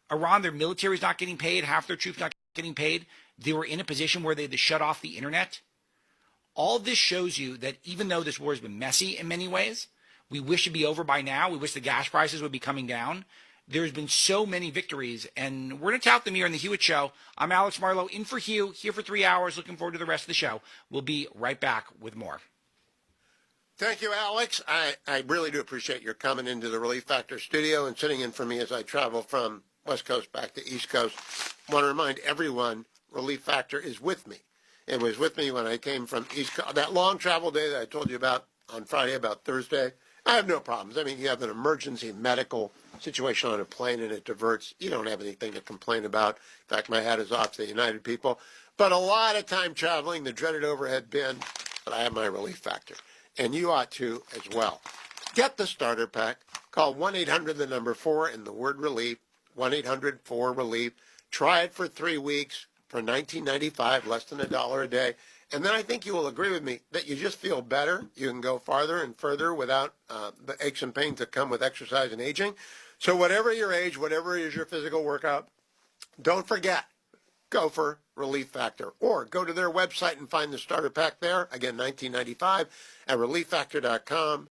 Iran, their military is not getting paid, half their troops not getting paid. They were in a position where they had to shut off the internet. All this shows you that even though this war has been messy in many ways, we wish it'd be over by now. We wish the gas prices would be coming down. There's been so many victories, and we're going to tout them here on the Hewitt Show. I'm Alex Marlowe, in for Hugh, here for 3 hours. Looking forward to the rest of the show. We'll be right back with more. Thank you, Alex. I really do appreciate your coming into the Relief Factor studio and sitting in for me as I travel from West Coast back to East Coast. I want to remind everyone, Relief Factor is with me. and was with me when I came from that long travel day that I told you about on Friday, about Thursday. I have no problems. I mean, you have an emergency medical situation on a plane and it diverts. You don't have anything to complain about. In fact, my hat is off to the United people. But a lot of time traveling, the dreaded overhead bin, but I have my relief factor. And you ought to as well. Get the starter pack. Call 1-800, the number 4, and the word relief, 1-800-4-RELIEF. Try it for 3 weeks for $19.95, less than $1 a day. And then I think you will agree with me that you just feel better. You can go farther and further without the aches and pains that come with exercise and aging. So whatever your age, whatever is your physical workout, don't forget, go for Relief Factor. Or go to their website and find the starter pack there. Again, $19.95 at relieffactor.com.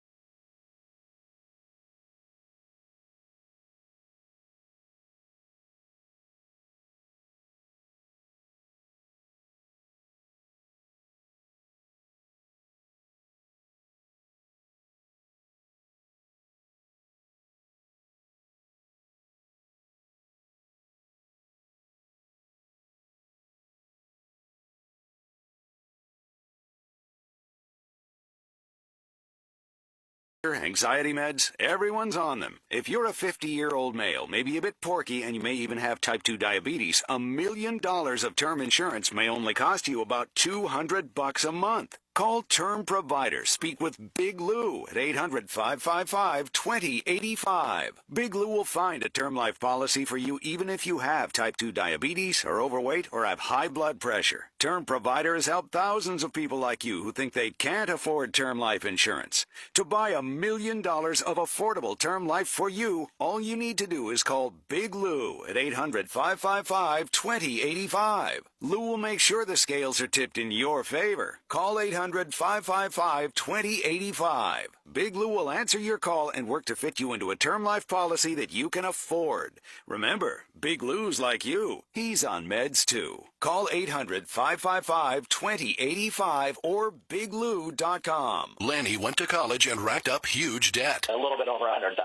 Anxiety meds, everyone's on them. If you're a 50-year-old male, maybe a bit porky, and you may even have type 2 diabetes, $1 million of term insurance may only cost you about $200 a month. Call Term Provider. Speak with Big Lou at 800-555-2085. Big Lou will find a term life policy for you even if you have type 2 diabetes, are overweight, or have high blood pressure. Term Provider has helped thousands of people like you who think they can't afford term life insurance. To buy $1 million of affordable term life for you, all you need to do is call Big Lou at 800-555-2085. Lou will make sure the scales are tipped in your favor. Call 800-555-2085. Big Lou will answer your call and work to fit you into a term life policy that you can afford. Remember, Big Lou's like you. He's on meds too. Call 800-555-2085 or biglou.com. Lanny went to college and racked up huge debt. A little bit over $100,000.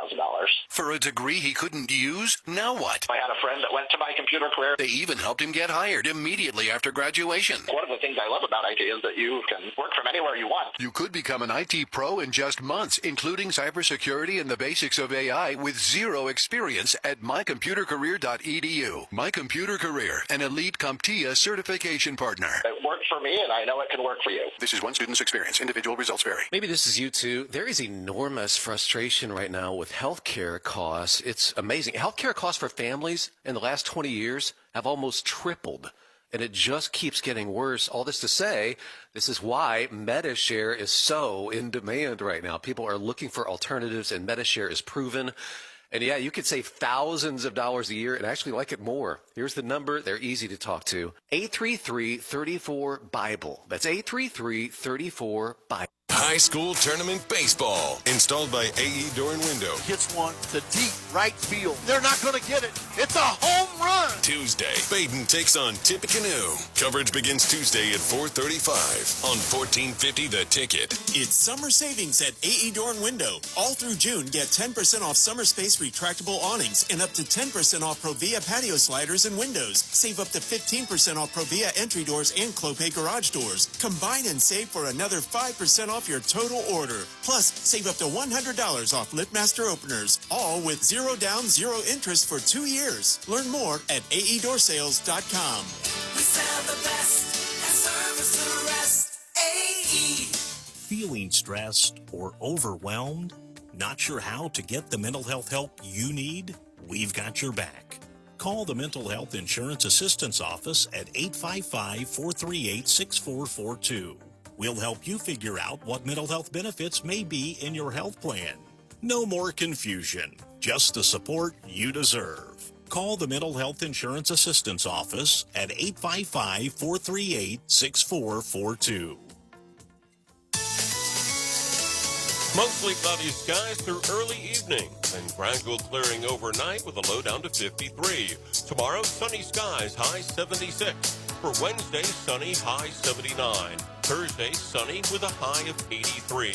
For a degree he couldn't use? Now what? I had a friend that went to my computer career. They even helped him get hired immediately after graduation. One of the things I love about IT is that you can work from anywhere you want. You could become an IT pro in just months, including cybersecurity and the basics of AI with zero experience at mycomputercareer.edu. My Computer Career, an elite CompTIA certification partner. It worked for me, and I know it can work for you. This is one student's experience. Individual results vary. Maybe this is you too. There is enormous frustration right now with healthcare costs. It's amazing. Healthcare costs for families in the last 20 years have almost tripled. And it just keeps getting worse. All this to say, this is why MediShare is so in demand right now. People are looking for alternatives, and MediShare is proven. And yeah, you could save thousands of dollars a year and actually like it more. Here's the number. They're easy to talk to. 833-34-BIBLE. That's 833-34-BIBLE. High school tournament baseball, installed by AE Door and Window. Hits one to deep right field. They're not going to get it. It's a home run. Tuesday, Baden takes on Tippecanoe. Coverage begins Tuesday at 4:35 on 1450 The Ticket. It's summer savings at AE Door and Window. All through June, get 10% off Summer Space retractable awnings and up to 10% off Provia patio sliders and windows. Save up to 15% off Provia entry doors and Clopay garage doors. Combine and save for another 5% off your total order. Plus, save up to $100 off LitMaster openers. All with zero down, zero interest for 2 years. Learn more at aedoorsales.com. We sell the best and service the rest. AE. Feeling stressed or overwhelmed? Not sure how to get the mental health help you need? We've got your back. Call the Mental Health Insurance Assistance Office at 855-438-6442. We'll help you figure out what mental health benefits may be in your health plan. No more confusion, just the support you deserve. Call the Mental Health Insurance Assistance Office at 855-438-6442. Mostly cloudy skies through early evening and gradual clearing overnight with a low down to 53. Tomorrow, sunny skies, high 76. For Wednesday, sunny, high 79. Thursday, sunny with a high of 83.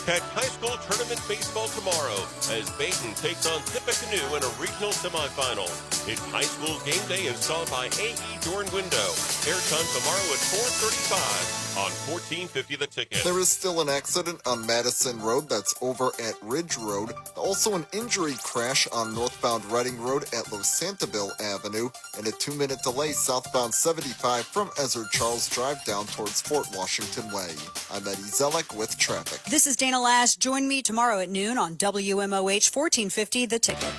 Catch high school tournament baseball tomorrow as Baton takes on Tippecanoe in a regional semifinal. It's high school game day installed by AE Door and Window. Airtime tomorrow at 4:35 on 1450 The Ticket. There is still an accident on Madison Road that's over at Ridge Road. Also an injury crash on northbound Reading Road at Los Santabile Avenue, and a 2-minute delay southbound 75 from Ezra Charles Drive down towards Fort Washington Way. I'm Eddie Zellick with traffic. This is Dana Lash. Join me tomorrow at noon on WMOH 1450 The Ticket.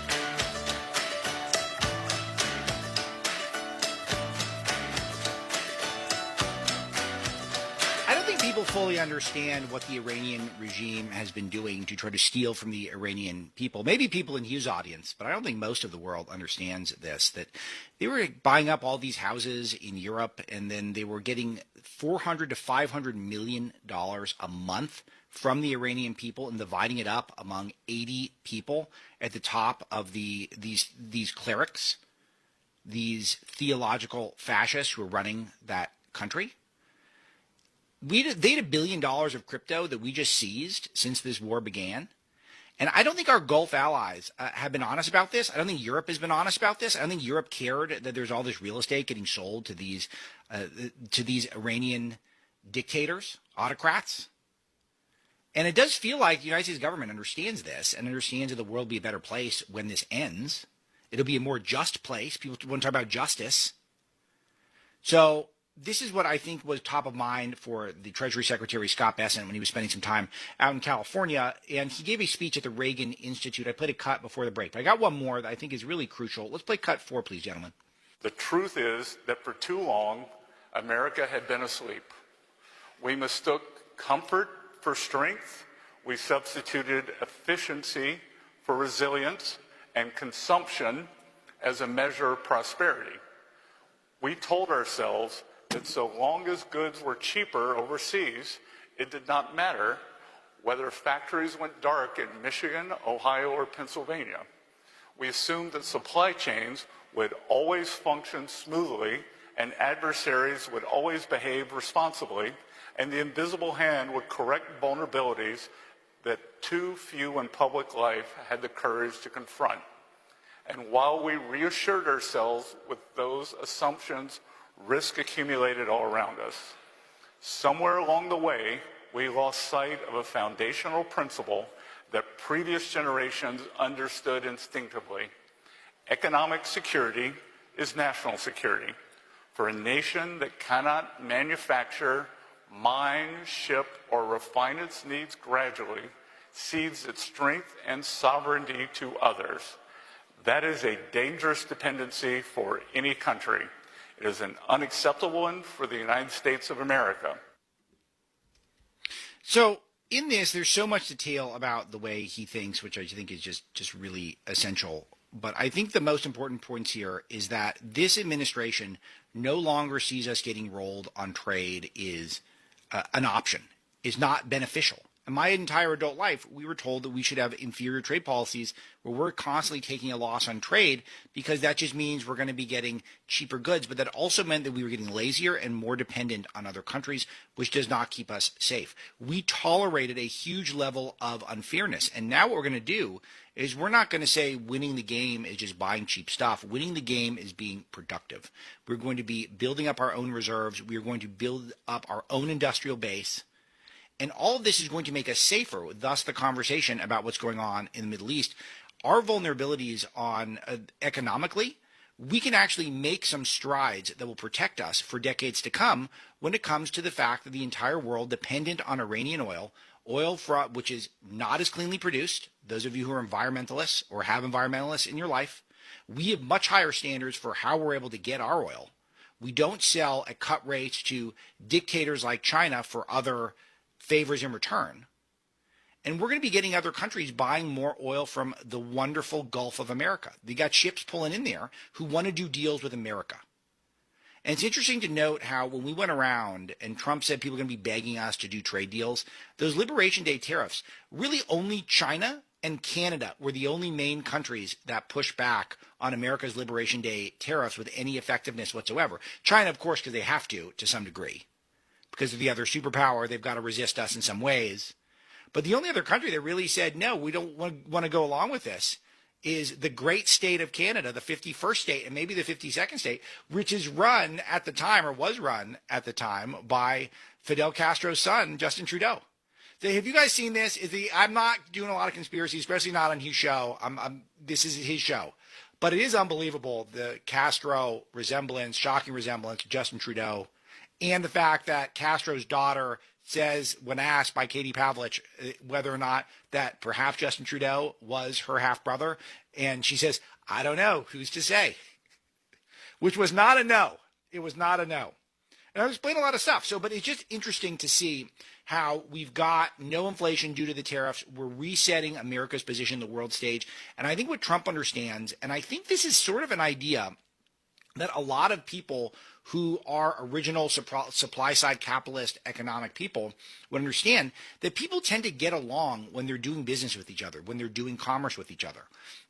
People fully understand what the Iranian regime has been doing to try to steal from the Iranian people. Maybe people in Hugh's audience, but I don't think most of the world understands this, that they were buying up all these houses in Europe, and then they were getting $400 to $500 million a month from the Iranian people and dividing it up among 80 people at the top of these clerics, these theological fascists who are running that country. They had $1 billion of crypto that we just seized since this war began. And I don't think our Gulf allies have been honest about this. I don't think Europe has been honest about this. I don't think Europe cared that there's all this real estate getting sold to these Iranian dictators, autocrats. And it does feel like the United States government understands this and understands that the world will be a better place when this ends. It'll be a more just place. People want to talk about justice. So this is what I think was top of mind for the Treasury Secretary Scott Bessent when he was spending some time out in California. And he gave a speech at the Reagan Institute. I played a cut before the break, but I got one more that I think is really crucial. Let's play cut 4, please, gentlemen. The truth is that for too long, America had been asleep. We mistook comfort for strength. We substituted efficiency for resilience and consumption as a measure of prosperity. We told ourselves that so long as goods were cheaper overseas, it did not matter whether factories went dark in Michigan, Ohio, or Pennsylvania. We assumed that supply chains would always function smoothly and adversaries would always behave responsibly, and the invisible hand would correct vulnerabilities that too few in public life had the courage to confront. And while we reassured ourselves with those assumptions, risk accumulated all around us. Somewhere along the way, we lost sight of a foundational principle that previous generations understood instinctively. Economic security is national security. For a nation that cannot manufacture, mine, ship, or refine its needs gradually, cedes its strength and sovereignty to others. That is a dangerous dependency for any country. It is an unacceptable one for the United States of America. So in this, there's so much detail about the way he thinks, which I think is just really essential. But I think the most important points here is that this administration no longer sees us getting rolled on trade is an option, is not beneficial. In my entire adult life, we were told that we should have inferior trade policies where we're constantly taking a loss on trade because that just means we're going to be getting cheaper goods. But that also meant that we were getting lazier and more dependent on other countries, which does not keep us safe. We tolerated a huge level of unfairness. And now what we're going to do is we're not going to say winning the game is just buying cheap stuff. Winning the game is being productive. We're going to be building up our own reserves. We're going to build up our own industrial base. And all of this is going to make us safer, thus the conversation about what's going on in the Middle East. Our vulnerabilities on economically, we can actually make some strides that will protect us for decades to come when it comes to the fact that the entire world dependent on Iranian oil which is not as cleanly produced. Those of you who are environmentalists or have environmentalists in your life, we have much higher standards for how we're able to get our oil. We don't sell at cut rates to dictators like China for other favors in return. And we're going to be getting other countries buying more oil from the wonderful Gulf of America. They got ships pulling in there who want to do deals with America. And it's interesting to note how when we went around and Trump said people are going to be begging us to do trade deals, those Liberation Day tariffs, really only China and Canada were the only main countries that pushed back on America's Liberation Day tariffs with any effectiveness whatsoever. China, of course, because they have to some degree. Because of the other superpower, they've got to resist us in some ways. But the only other country that really said, no, we don't want to go along with this is the great state of Canada, the 51st state and maybe the 52nd state, which is run at the time, or was run at the time, by Fidel Castro's son, Justin Trudeau. So have you guys seen this? I'm not doing a lot of conspiracies, especially not on his show. This is his show. But it is unbelievable, the Castro resemblance, shocking resemblance to Justin Trudeau, and the fact that Castro's daughter says, when asked by Katie Pavlich whether or not that perhaps Justin Trudeau was her half-brother, and she says, I don't know, who's to say? Which was not a no. It was not a no. And I was explaining a lot of stuff. But it's just interesting to see how we've got no inflation due to the tariffs. We're resetting America's position in the world stage. And I think what Trump understands, and I think this is sort of an idea that a lot of people who are original supply-side capitalist economic people would understand, that people tend to get along when they're doing business with each other, when they're doing commerce with each other.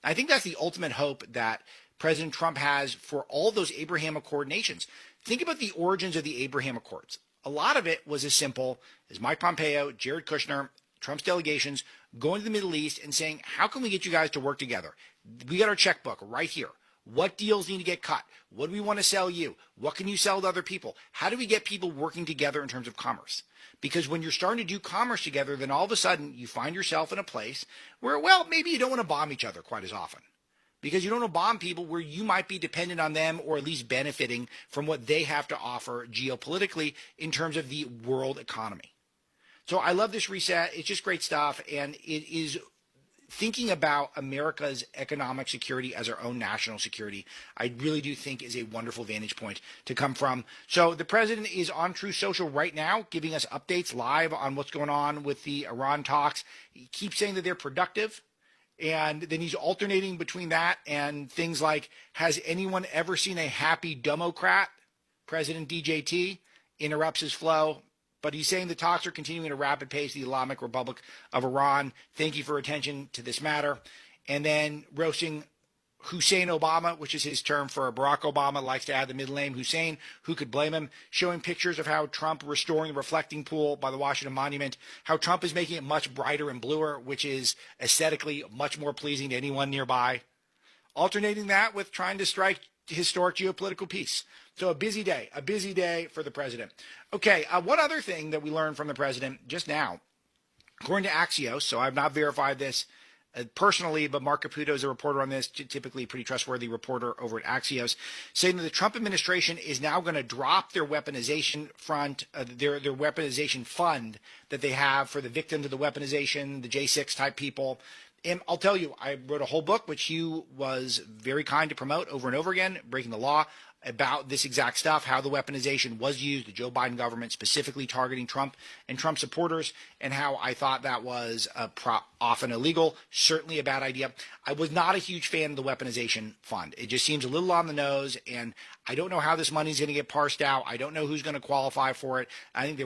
I think that's the ultimate hope that President Trump has for all those Abraham Accord nations. Think about the origins of the Abraham Accords. A lot of it was as simple as Mike Pompeo, Jared Kushner, Trump's delegations going to the Middle East and saying, how can we get you guys to work together? We got our checkbook right here. What deals need to get cut? What do we want to sell you? What can you sell to other people? How do we get people working together in terms of commerce? Because when you're starting to do commerce together, then all of a sudden you find yourself in a place where, well, maybe you don't want to bomb each other quite as often. Because you don't want to bomb people where you might be dependent on them, or at least benefiting from what they have to offer geopolitically in terms of the world economy. So I love this reset. It's just great stuff. And it is thinking about America's economic security as our own national security, I really do think is a wonderful vantage point to come from. So the president is on Truth Social right now, giving us updates live on what's going on with the Iran talks. He keeps saying that they're productive. And then he's alternating between that and things like, has anyone ever seen a happy Democrat? President DJT interrupts his flow. But he's saying the talks are continuing at a rapid pace, the Islamic Republic of Iran. Thank you for attention to this matter. And then roasting Hussein Obama, which is his term for Barack Obama, likes to add the middle name Hussein. Who could blame him? Showing pictures of how Trump restoring the reflecting pool by the Washington Monument, how Trump is making it much brighter and bluer, which is aesthetically much more pleasing to anyone nearby. Alternating that with trying to strike historic geopolitical peace. So a busy day for the president. Okay, one other thing that we learned from the president just now, according to Axios, so I've not verified this personally, but Mark Caputo is a reporter on this, typically a pretty trustworthy reporter over at Axios, saying that the Trump administration is now going to drop their weaponization front, their weaponization fund that they have for the victims of the weaponization, the J6 type people. And I'll tell you, I wrote a whole book, which Hugh was very kind to promote over and over again, Breaking the Law, about this exact stuff, how the weaponization was used, the Joe Biden government specifically targeting Trump and Trump supporters, and how I thought that was often illegal, certainly a bad idea. I was not a huge fan of the weaponization fund. It just seems a little on the nose, and I don't know how this money is going to get parsed out. I don't know who's going to qualify for it. I think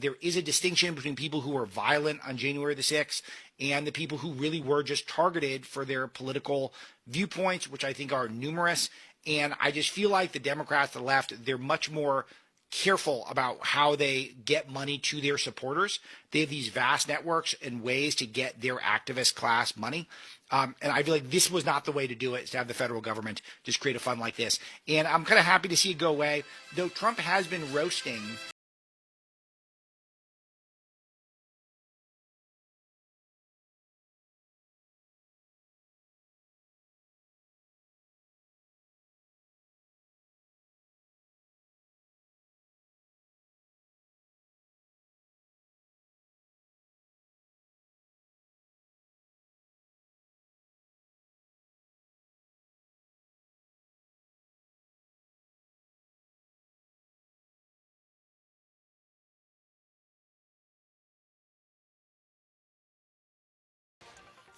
there is a distinction between people who were violent on January the 6th and the people who really were just targeted for their political viewpoints, which I think are numerous. And I just feel like the Democrats, the left, they're much more careful about how they get money to their supporters. They have these vast networks and ways to get their activist class money. And I feel like this was not the way to do it, is to have the federal government just create a fund like this. And I'm kind of happy to see it go away, though Trump has been roasting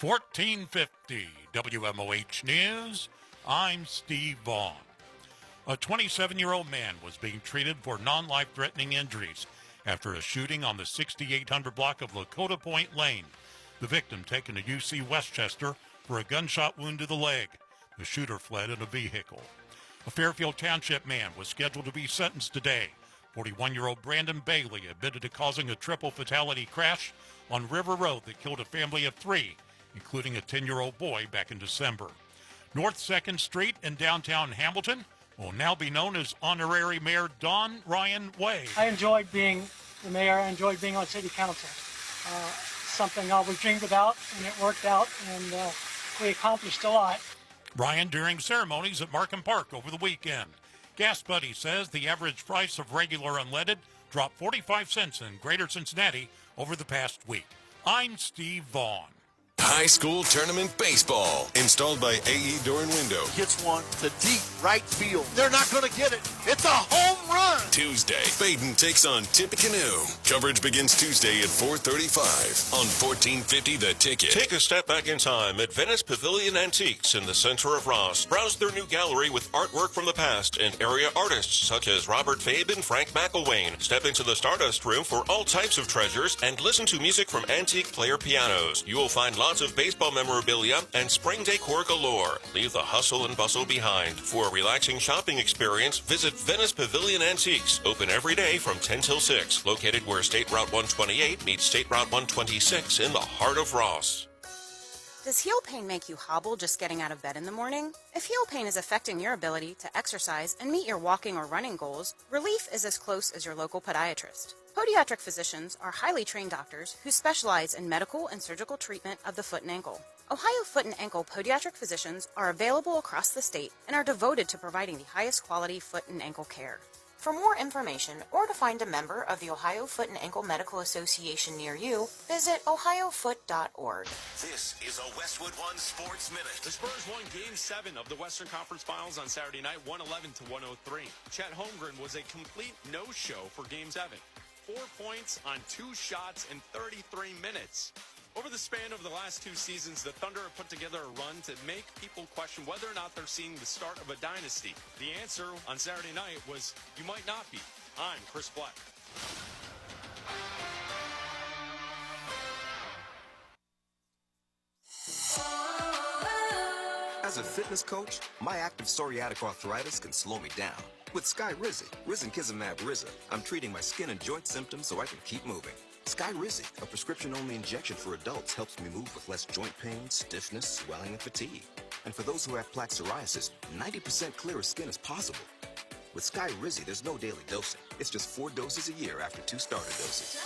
$14.50 WMOH News. I'm Steve Vaughn. A 27-year-old man was being treated for non-life-threatening injuries after a shooting on the 6800 block of Lakota Point Lane. The victim taken to UC Westchester for a gunshot wound to the leg. The shooter fled in a vehicle. A Fairfield Township man was scheduled to be sentenced today 41-year-old Brandon Bailey admitted to causing a triple fatality crash on River Road that killed a family of 3, including a 10-year-old boy back in December. North 2nd Street in downtown Hamilton will now be known as Honorary Mayor Don Ryan Way. I enjoyed being the mayor. I enjoyed being on city council. Something I always dreamed about, and it worked out, and we accomplished a lot. Ryan during ceremonies at Markham Park over the weekend. Gas Buddy says the average price of regular unleaded dropped 45 cents in Greater Cincinnati over the past week. I'm Steve Vaughn. High school tournament baseball, installed by AE Door and Window. Hits one to deep right field. They're not going to get it. It's a home run. Tuesday, Baden takes on Tippecanoe. Coverage begins Tuesday at 4:35 on 1450 The Ticket. Take a step back in time at Venice Pavilion Antiques in the center of Ross. Browse their new gallery with artwork from the past and area artists such as Robert Fabe and Frank McElwain. Step into the Stardust Room for all types of treasures and listen to music from antique player pianos. You will find lots of baseball memorabilia and spring decor galore. Leave the hustle and bustle behind. For a relaxing shopping experience, visit Venice Pavilion Antiques. Open every day from 10 till 6. Located where State Route 128 meets State Route 126 in the heart of Ross. Does heel pain make you hobble just getting out of bed in the morning? If heel pain is affecting your ability to exercise and meet your walking or running goals, relief is as close as your local podiatrist. Podiatric physicians are highly trained doctors who specialize in medical and surgical treatment of the foot and ankle. Ohio Foot and Ankle podiatric physicians are available across the state and are devoted to providing the highest quality foot and ankle care. For more information or to find a member of the Ohio Foot and Ankle Medical Association near you, visit ohiofoot.org. This is a Westwood One Sports Minute. The Spurs won Game 7 of the Western Conference Finals on Saturday night, 111 to 103. Chet Holmgren was a complete no-show for Game 7. 4 points on 2 shots in 33 minutes. Over the span of the last 2 seasons, the Thunder have put together a run to make people question whether or not they're seeing the start of a dynasty. The answer on Saturday night was, you might not be. I'm Chris Black. As a fitness coach, my active psoriatic arthritis can slow me down. With Skyrizi, Risankizumab Riza, I'm treating my skin and joint symptoms so I can keep moving. Skyrizi, a prescription-only injection for adults, helps me move with less joint pain, stiffness, swelling, and fatigue. And for those who have plaque psoriasis, 90% clearer skin is possible. With Skyrizi, there's no daily dosing. It's just 4 doses a year after 2 starter doses.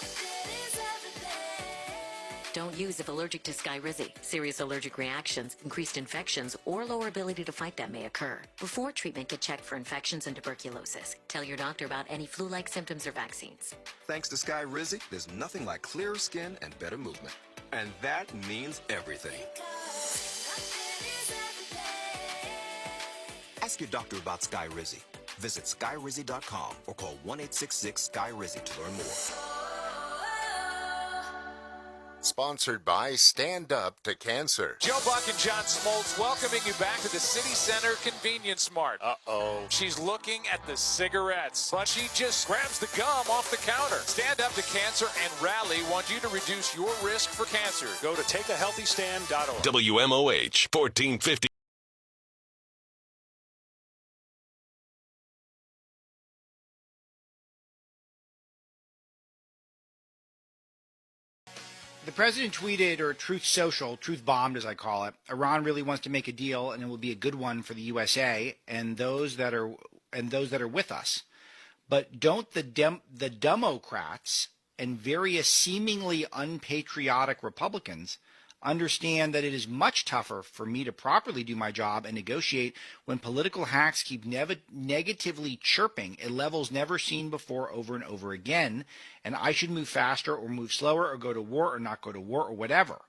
Don't use if allergic to Skyrizi. Serious allergic reactions, increased infections, or lower ability to fight them may occur. Before treatment, get checked for infections and tuberculosis. Tell your doctor about any flu-like symptoms or vaccines. Thanks to Skyrizi, there's nothing like clearer skin and better movement. And that means everything. Ask your doctor about Skyrizi. Visit Skyrizi.com or call 1-866-SKY-RIZI to learn more. Sponsored by Stand Up to Cancer. Joe Buck and John Smoltz welcoming you back to the City Center Convenience Mart. Uh-oh. She's looking at the cigarettes, but she just grabs the gum off the counter. Stand Up to Cancer and Rally want you to reduce your risk for cancer. Go to takeahealthystand.org. WMOH 1450. The president tweeted, or Truth Social, Truth Bombed as I call it, Iran really wants to make a deal and it will be a good one for the USA and those that are with us. But don't the Democrats and various seemingly unpatriotic Republicans understand that it is much tougher for me to properly do my job and negotiate when political hacks keep negatively chirping at levels never seen before over and over again, and I should move faster or move slower or go to war or not go to war or whatever.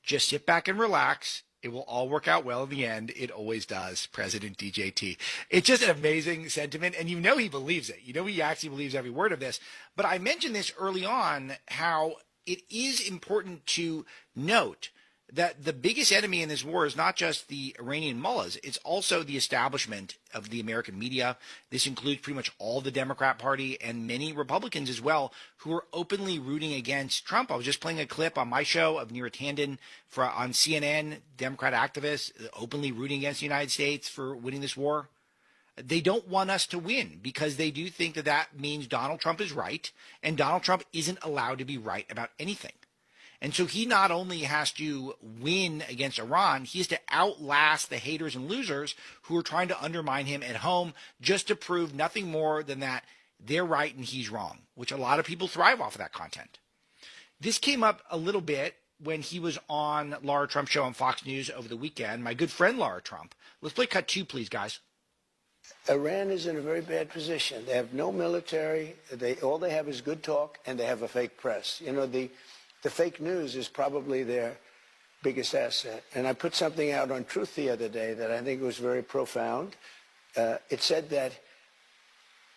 Just sit back and relax. It will all work out well in the end. It always does, President DJT. It's just an amazing sentiment, and you know he believes it. You know he actually believes every word of this. But I mentioned this early on, how it is important to note that the biggest enemy in this war is not just the Iranian mullahs, it's also the establishment of the American media. This includes pretty much all the Democrat Party and many Republicans as well, who are openly rooting against Trump. I was just playing a clip on my show of Neera Tanden on CNN, Democrat activists openly rooting against the United States for winning this war. They don't want us to win because they do think that that means Donald Trump is right, and Donald Trump isn't allowed to be right about anything. And so he not only has to win against Iran, he has to outlast the haters and losers who are trying to undermine him at home just to prove nothing more than that they're right and he's wrong, which a lot of people thrive off of that content. This came up a little bit when he was on Laura Trump's show on Fox News over the weekend. My good friend Laura Trump. Let's play cut 2, please, guys. Iran is in a very bad position. They have no military. All they have is good talk, and they have a fake press. You know, the fake news is probably their biggest asset. And I put something out on Truth the other day that I think was very profound. It said that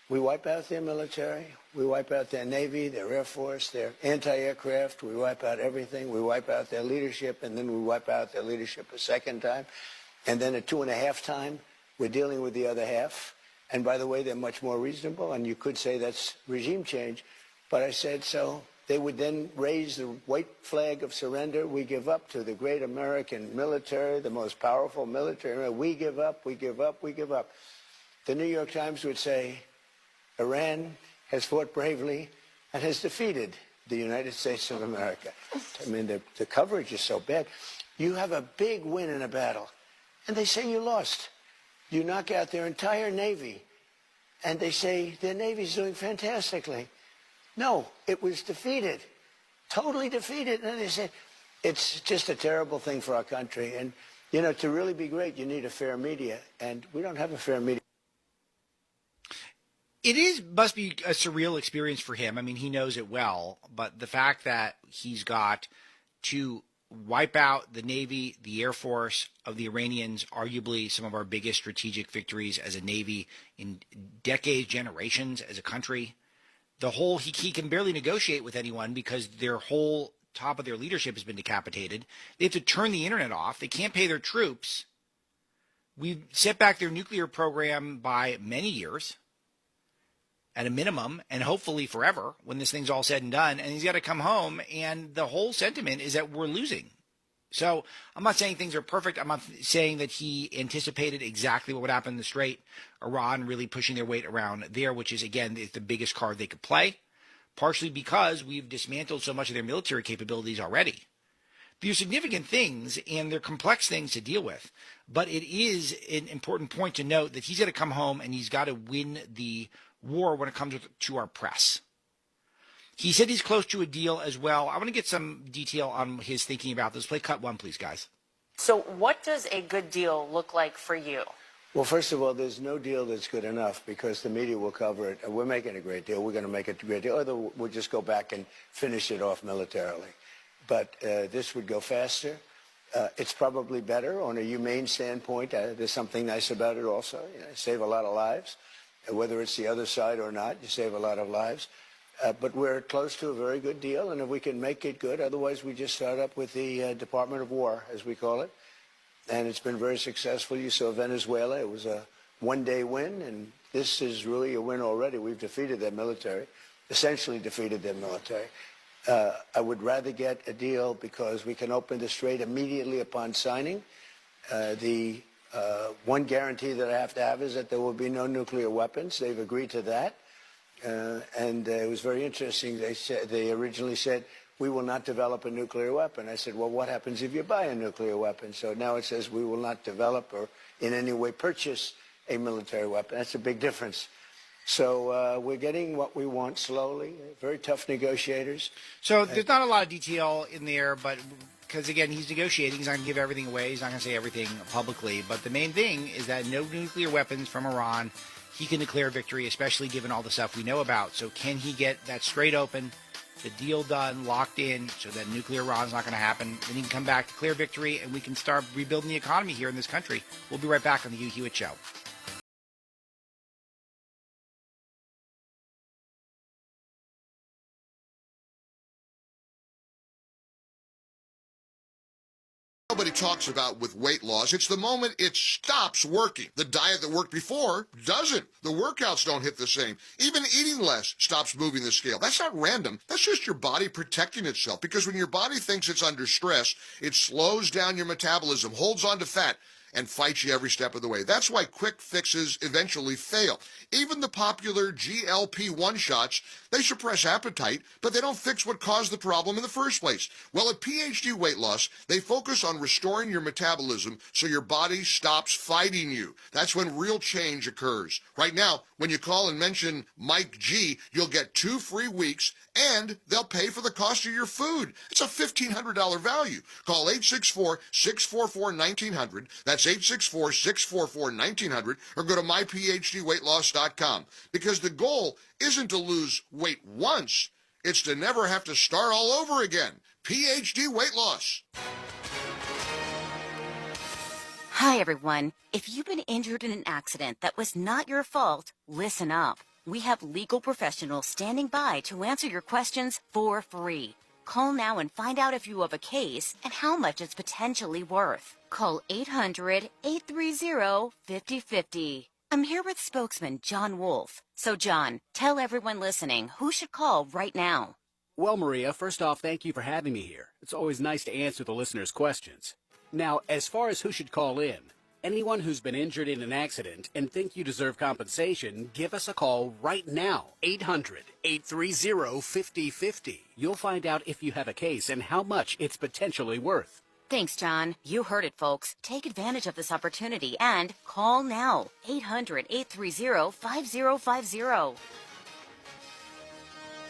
we wipe out their military, we wipe out their Navy, their Air Force, their anti-aircraft, we wipe out everything, we wipe out their leadership, and then we wipe out their leadership a second time. And then at 2.5 times, we're dealing with the other half. And by the way, they're much more reasonable, and you could say that's regime change. But I said, so they would then raise the white flag of surrender. We give up to the great American military, the most powerful military. We give up, we give up, we give up. The New York Times would say, Iran has fought bravely and has defeated the United States of America. I mean, the coverage is so bad. You have a big win in a battle, and they say you lost. You knock out their entire Navy, and they say their Navy's doing fantastically. No, it was defeated, totally defeated. And they said, it's just a terrible thing for our country. And, you know, to really be great, you need a fair media, and we don't have a fair media. Must be a surreal experience for him. I mean, he knows it well, but the fact that he's got to wipe out the Navy, the Air Force of the Iranians, arguably some of our biggest strategic victories as a Navy in decades, generations as a country. He can barely negotiate with anyone because their whole top of their leadership has been decapitated. They have to turn the internet off. They can't pay their troops. We've set back their nuclear program by many years at a minimum, and hopefully forever when this thing's all said and done. And he's got to come home, and the whole sentiment is that we're losing. So I'm not saying things are perfect. I'm not saying that he anticipated exactly what would happen in the Strait. Iran really pushing their weight around there, which is, again, the biggest card they could play, partially because we've dismantled so much of their military capabilities already. These are significant things, and they're complex things to deal with. But it is an important point to note that he's got to come home, and he's got to win the war when it comes to our press. He said he's close to a deal as well. I want to get some detail on his thinking about this. Play cut 1, please, guys. So what does a good deal look like for you? Well, first of all, there's no deal that's good enough because the media will cover it. We're making a great deal. We're going to make it a great deal. Or we'll just go back and finish it off militarily. But this would go faster. It's probably better on a humane standpoint. There's something nice about it also. You know, save a lot of lives. Whether it's the other side or not, you save a lot of lives. But we're close to a very good deal, and if we can make it good, otherwise we just start up with the Department of War, as we call it. And it's been very successful. You saw Venezuela. It was a one-day win, and this is really a win already. We've defeated their military, essentially defeated their military. I would rather get a deal because we can open the Strait immediately upon signing. The one guarantee that I have to have is that there will be no nuclear weapons. They've agreed to that. And it was very interesting. They originally said, we will not develop a nuclear weapon. I said, well, what happens if you buy a nuclear weapon? So now it says we will not develop or in any way purchase a military weapon. That's a big difference. So we're getting what we want slowly. Very tough negotiators. So there's not a lot of detail in there, but because, again, he's negotiating. He's not going to give everything away. He's not going to say everything publicly. But the main thing is that no nuclear weapons from Iran. He can declare victory, especially given all the stuff we know about. So can he get that Strait open, the deal done, locked in, so that nuclear Iran's not going to happen? Then he can come back, declare victory, and we can start rebuilding the economy here in this country. We'll be right back on the Hugh Hewitt Show. Nobody talks about with weight loss. It's the moment it stops working. The diet that worked before doesn't. The workouts don't hit the same. Even eating less stops moving the scale. That's not random. That's just your body protecting itself, because when your body thinks it's under stress, it slows down your metabolism, holds on to fat, and fight you every step of the way. That's why quick fixes eventually fail. Even the popular GLP-1 shots, they suppress appetite, but they don't fix what caused the problem in the first place. Well, at PhD Weight Loss, they focus on restoring your metabolism so your body stops fighting you. That's when real change occurs. Right now, when you call and mention Mike G, you'll get 2 free weeks, and they'll pay for the cost of your food. It's a $1,500 value. Call 864-644-1900. That's 864-644-1900, or go to myphdweightloss.com. Because the goal isn't to lose weight once, it's to never have to start all over again. PhD Weight Loss. Hi, everyone. If you've been injured in an accident that was not your fault, listen up. We have legal professionals standing by to answer your questions for free. Call now and find out if you have a case and how much it's potentially worth. Call 800-830-5050. I'm here with spokesman John Wolf. So, John, tell everyone listening who should call right now. Well, Maria, first off, thank you for having me here. It's always nice to answer the listeners' questions. Now, as far as who should call in, anyone who's been injured in an accident and think you deserve compensation, give us a call right now. 800-830-5050. You'll find out if you have a case and how much it's potentially worth. Thanks, John. You heard it, folks. Take advantage of this opportunity and call now. 800-830-5050.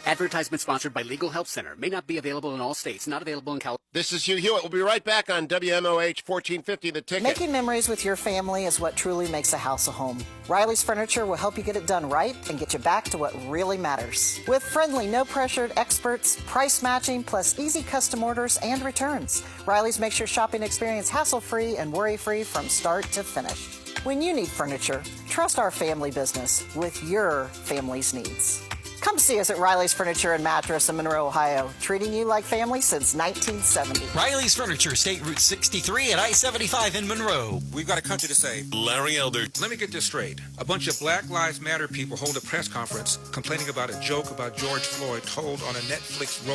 Advertisement sponsored by Legal Help Center. May not be available in all states. Not available in California. This is Hugh Hewitt. We'll be right back on WMOH 1450, The Ticket. Making memories with your family is what truly makes a house a home. Riley's Furniture will help you get it done right and get you back to what really matters. With friendly, no-pressured experts, price matching, plus easy custom orders and returns, Riley's makes your shopping experience hassle-free and worry-free from start to finish. When you need furniture, trust our family business with your family's needs. Come see us at Riley's Furniture and Mattress in Monroe, Ohio, treating you like family since 1970. Riley's Furniture, State Route 63 at I-75 in Monroe. We've got a country to save. Larry Elder. Let me get this straight. A bunch of Black Lives Matter people hold a press conference complaining about a joke about George Floyd told on a Netflix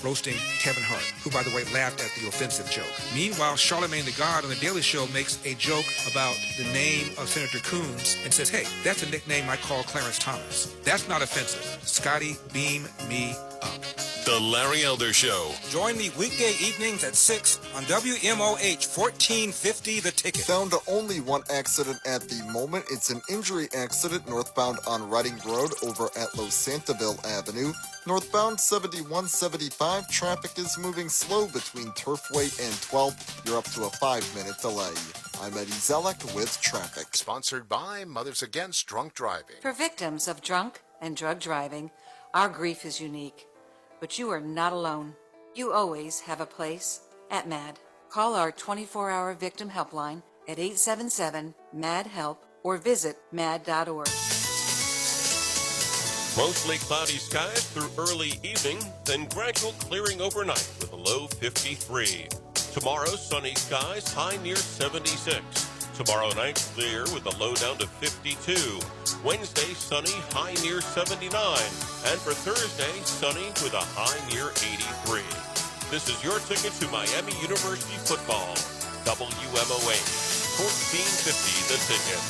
roasting Kevin Hart, who, by the way, laughed at the offensive joke. Meanwhile, Charlemagne the God on The Daily Show makes a joke about the name of Senator Coons and says, hey, that's a nickname I call Clarence Thomas. That's not offensive. Scotty, beam me up. The Larry Elder Show. Join me weekday evenings at 6 on WMOH 1450 The Ticket. Down to only one accident at the moment. It's an injury accident northbound on Reading Road over at Los Santabel Avenue. Northbound 7175, traffic is moving slow between Turfway and 12th. You're up to a 5-minute delay. I'm Eddie Zelek with traffic. Sponsored by Mothers Against Drunk Driving. For victims of drunk and drug driving, our grief is unique, but you are not alone. You always have a place at MAD. Call our 24-hour victim helpline at 877-MAD-HELP or visit mad.org. Mostly cloudy skies through early evening, then gradual clearing overnight with a low 53. Tomorrow, sunny skies, high near 76. Tomorrow night, clear with a low down to 52. Wednesday, sunny, high near 79. And for Thursday, sunny with a high near 83. This is your ticket to Miami University football. WMOH, 1450 The Ticket.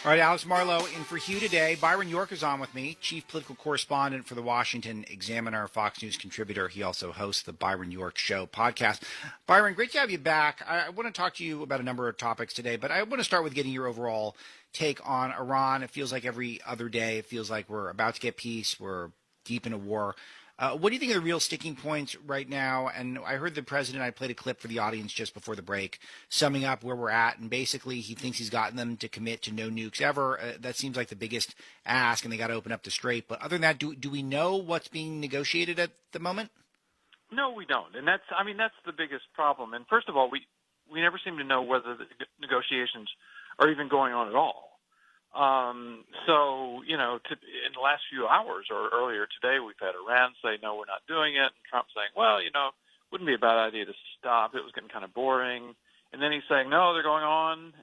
All right, Alex Marlowe in for Hugh today. Byron York is on with me, chief political correspondent for the Washington Examiner, Fox News contributor. He also hosts the Byron York Show podcast. Byron, great to have you back. I want to talk to you about a number of topics today, but I want to start with getting your overall take on Iran. It feels like every other day, it feels like we're about to get peace. We're deep in a war. What do you think are the real sticking points right now? And I heard the president, I played a clip for the audience just before the break, summing up where we're at. And basically, he thinks he's gotten them to commit to no nukes ever. That seems like the biggest ask, and they got to open up the strait. But other than that, do we know what's being negotiated at the moment? No, we don't. And that's the biggest problem. And first of all, we never seem to know whether the negotiations are even going on at all. In the last few hours or earlier today, we've had Iran say, no, we're not doing it. And Trump saying, well, wouldn't be a bad idea to stop. It was getting kind of boring. And then he's saying, no, they're going on.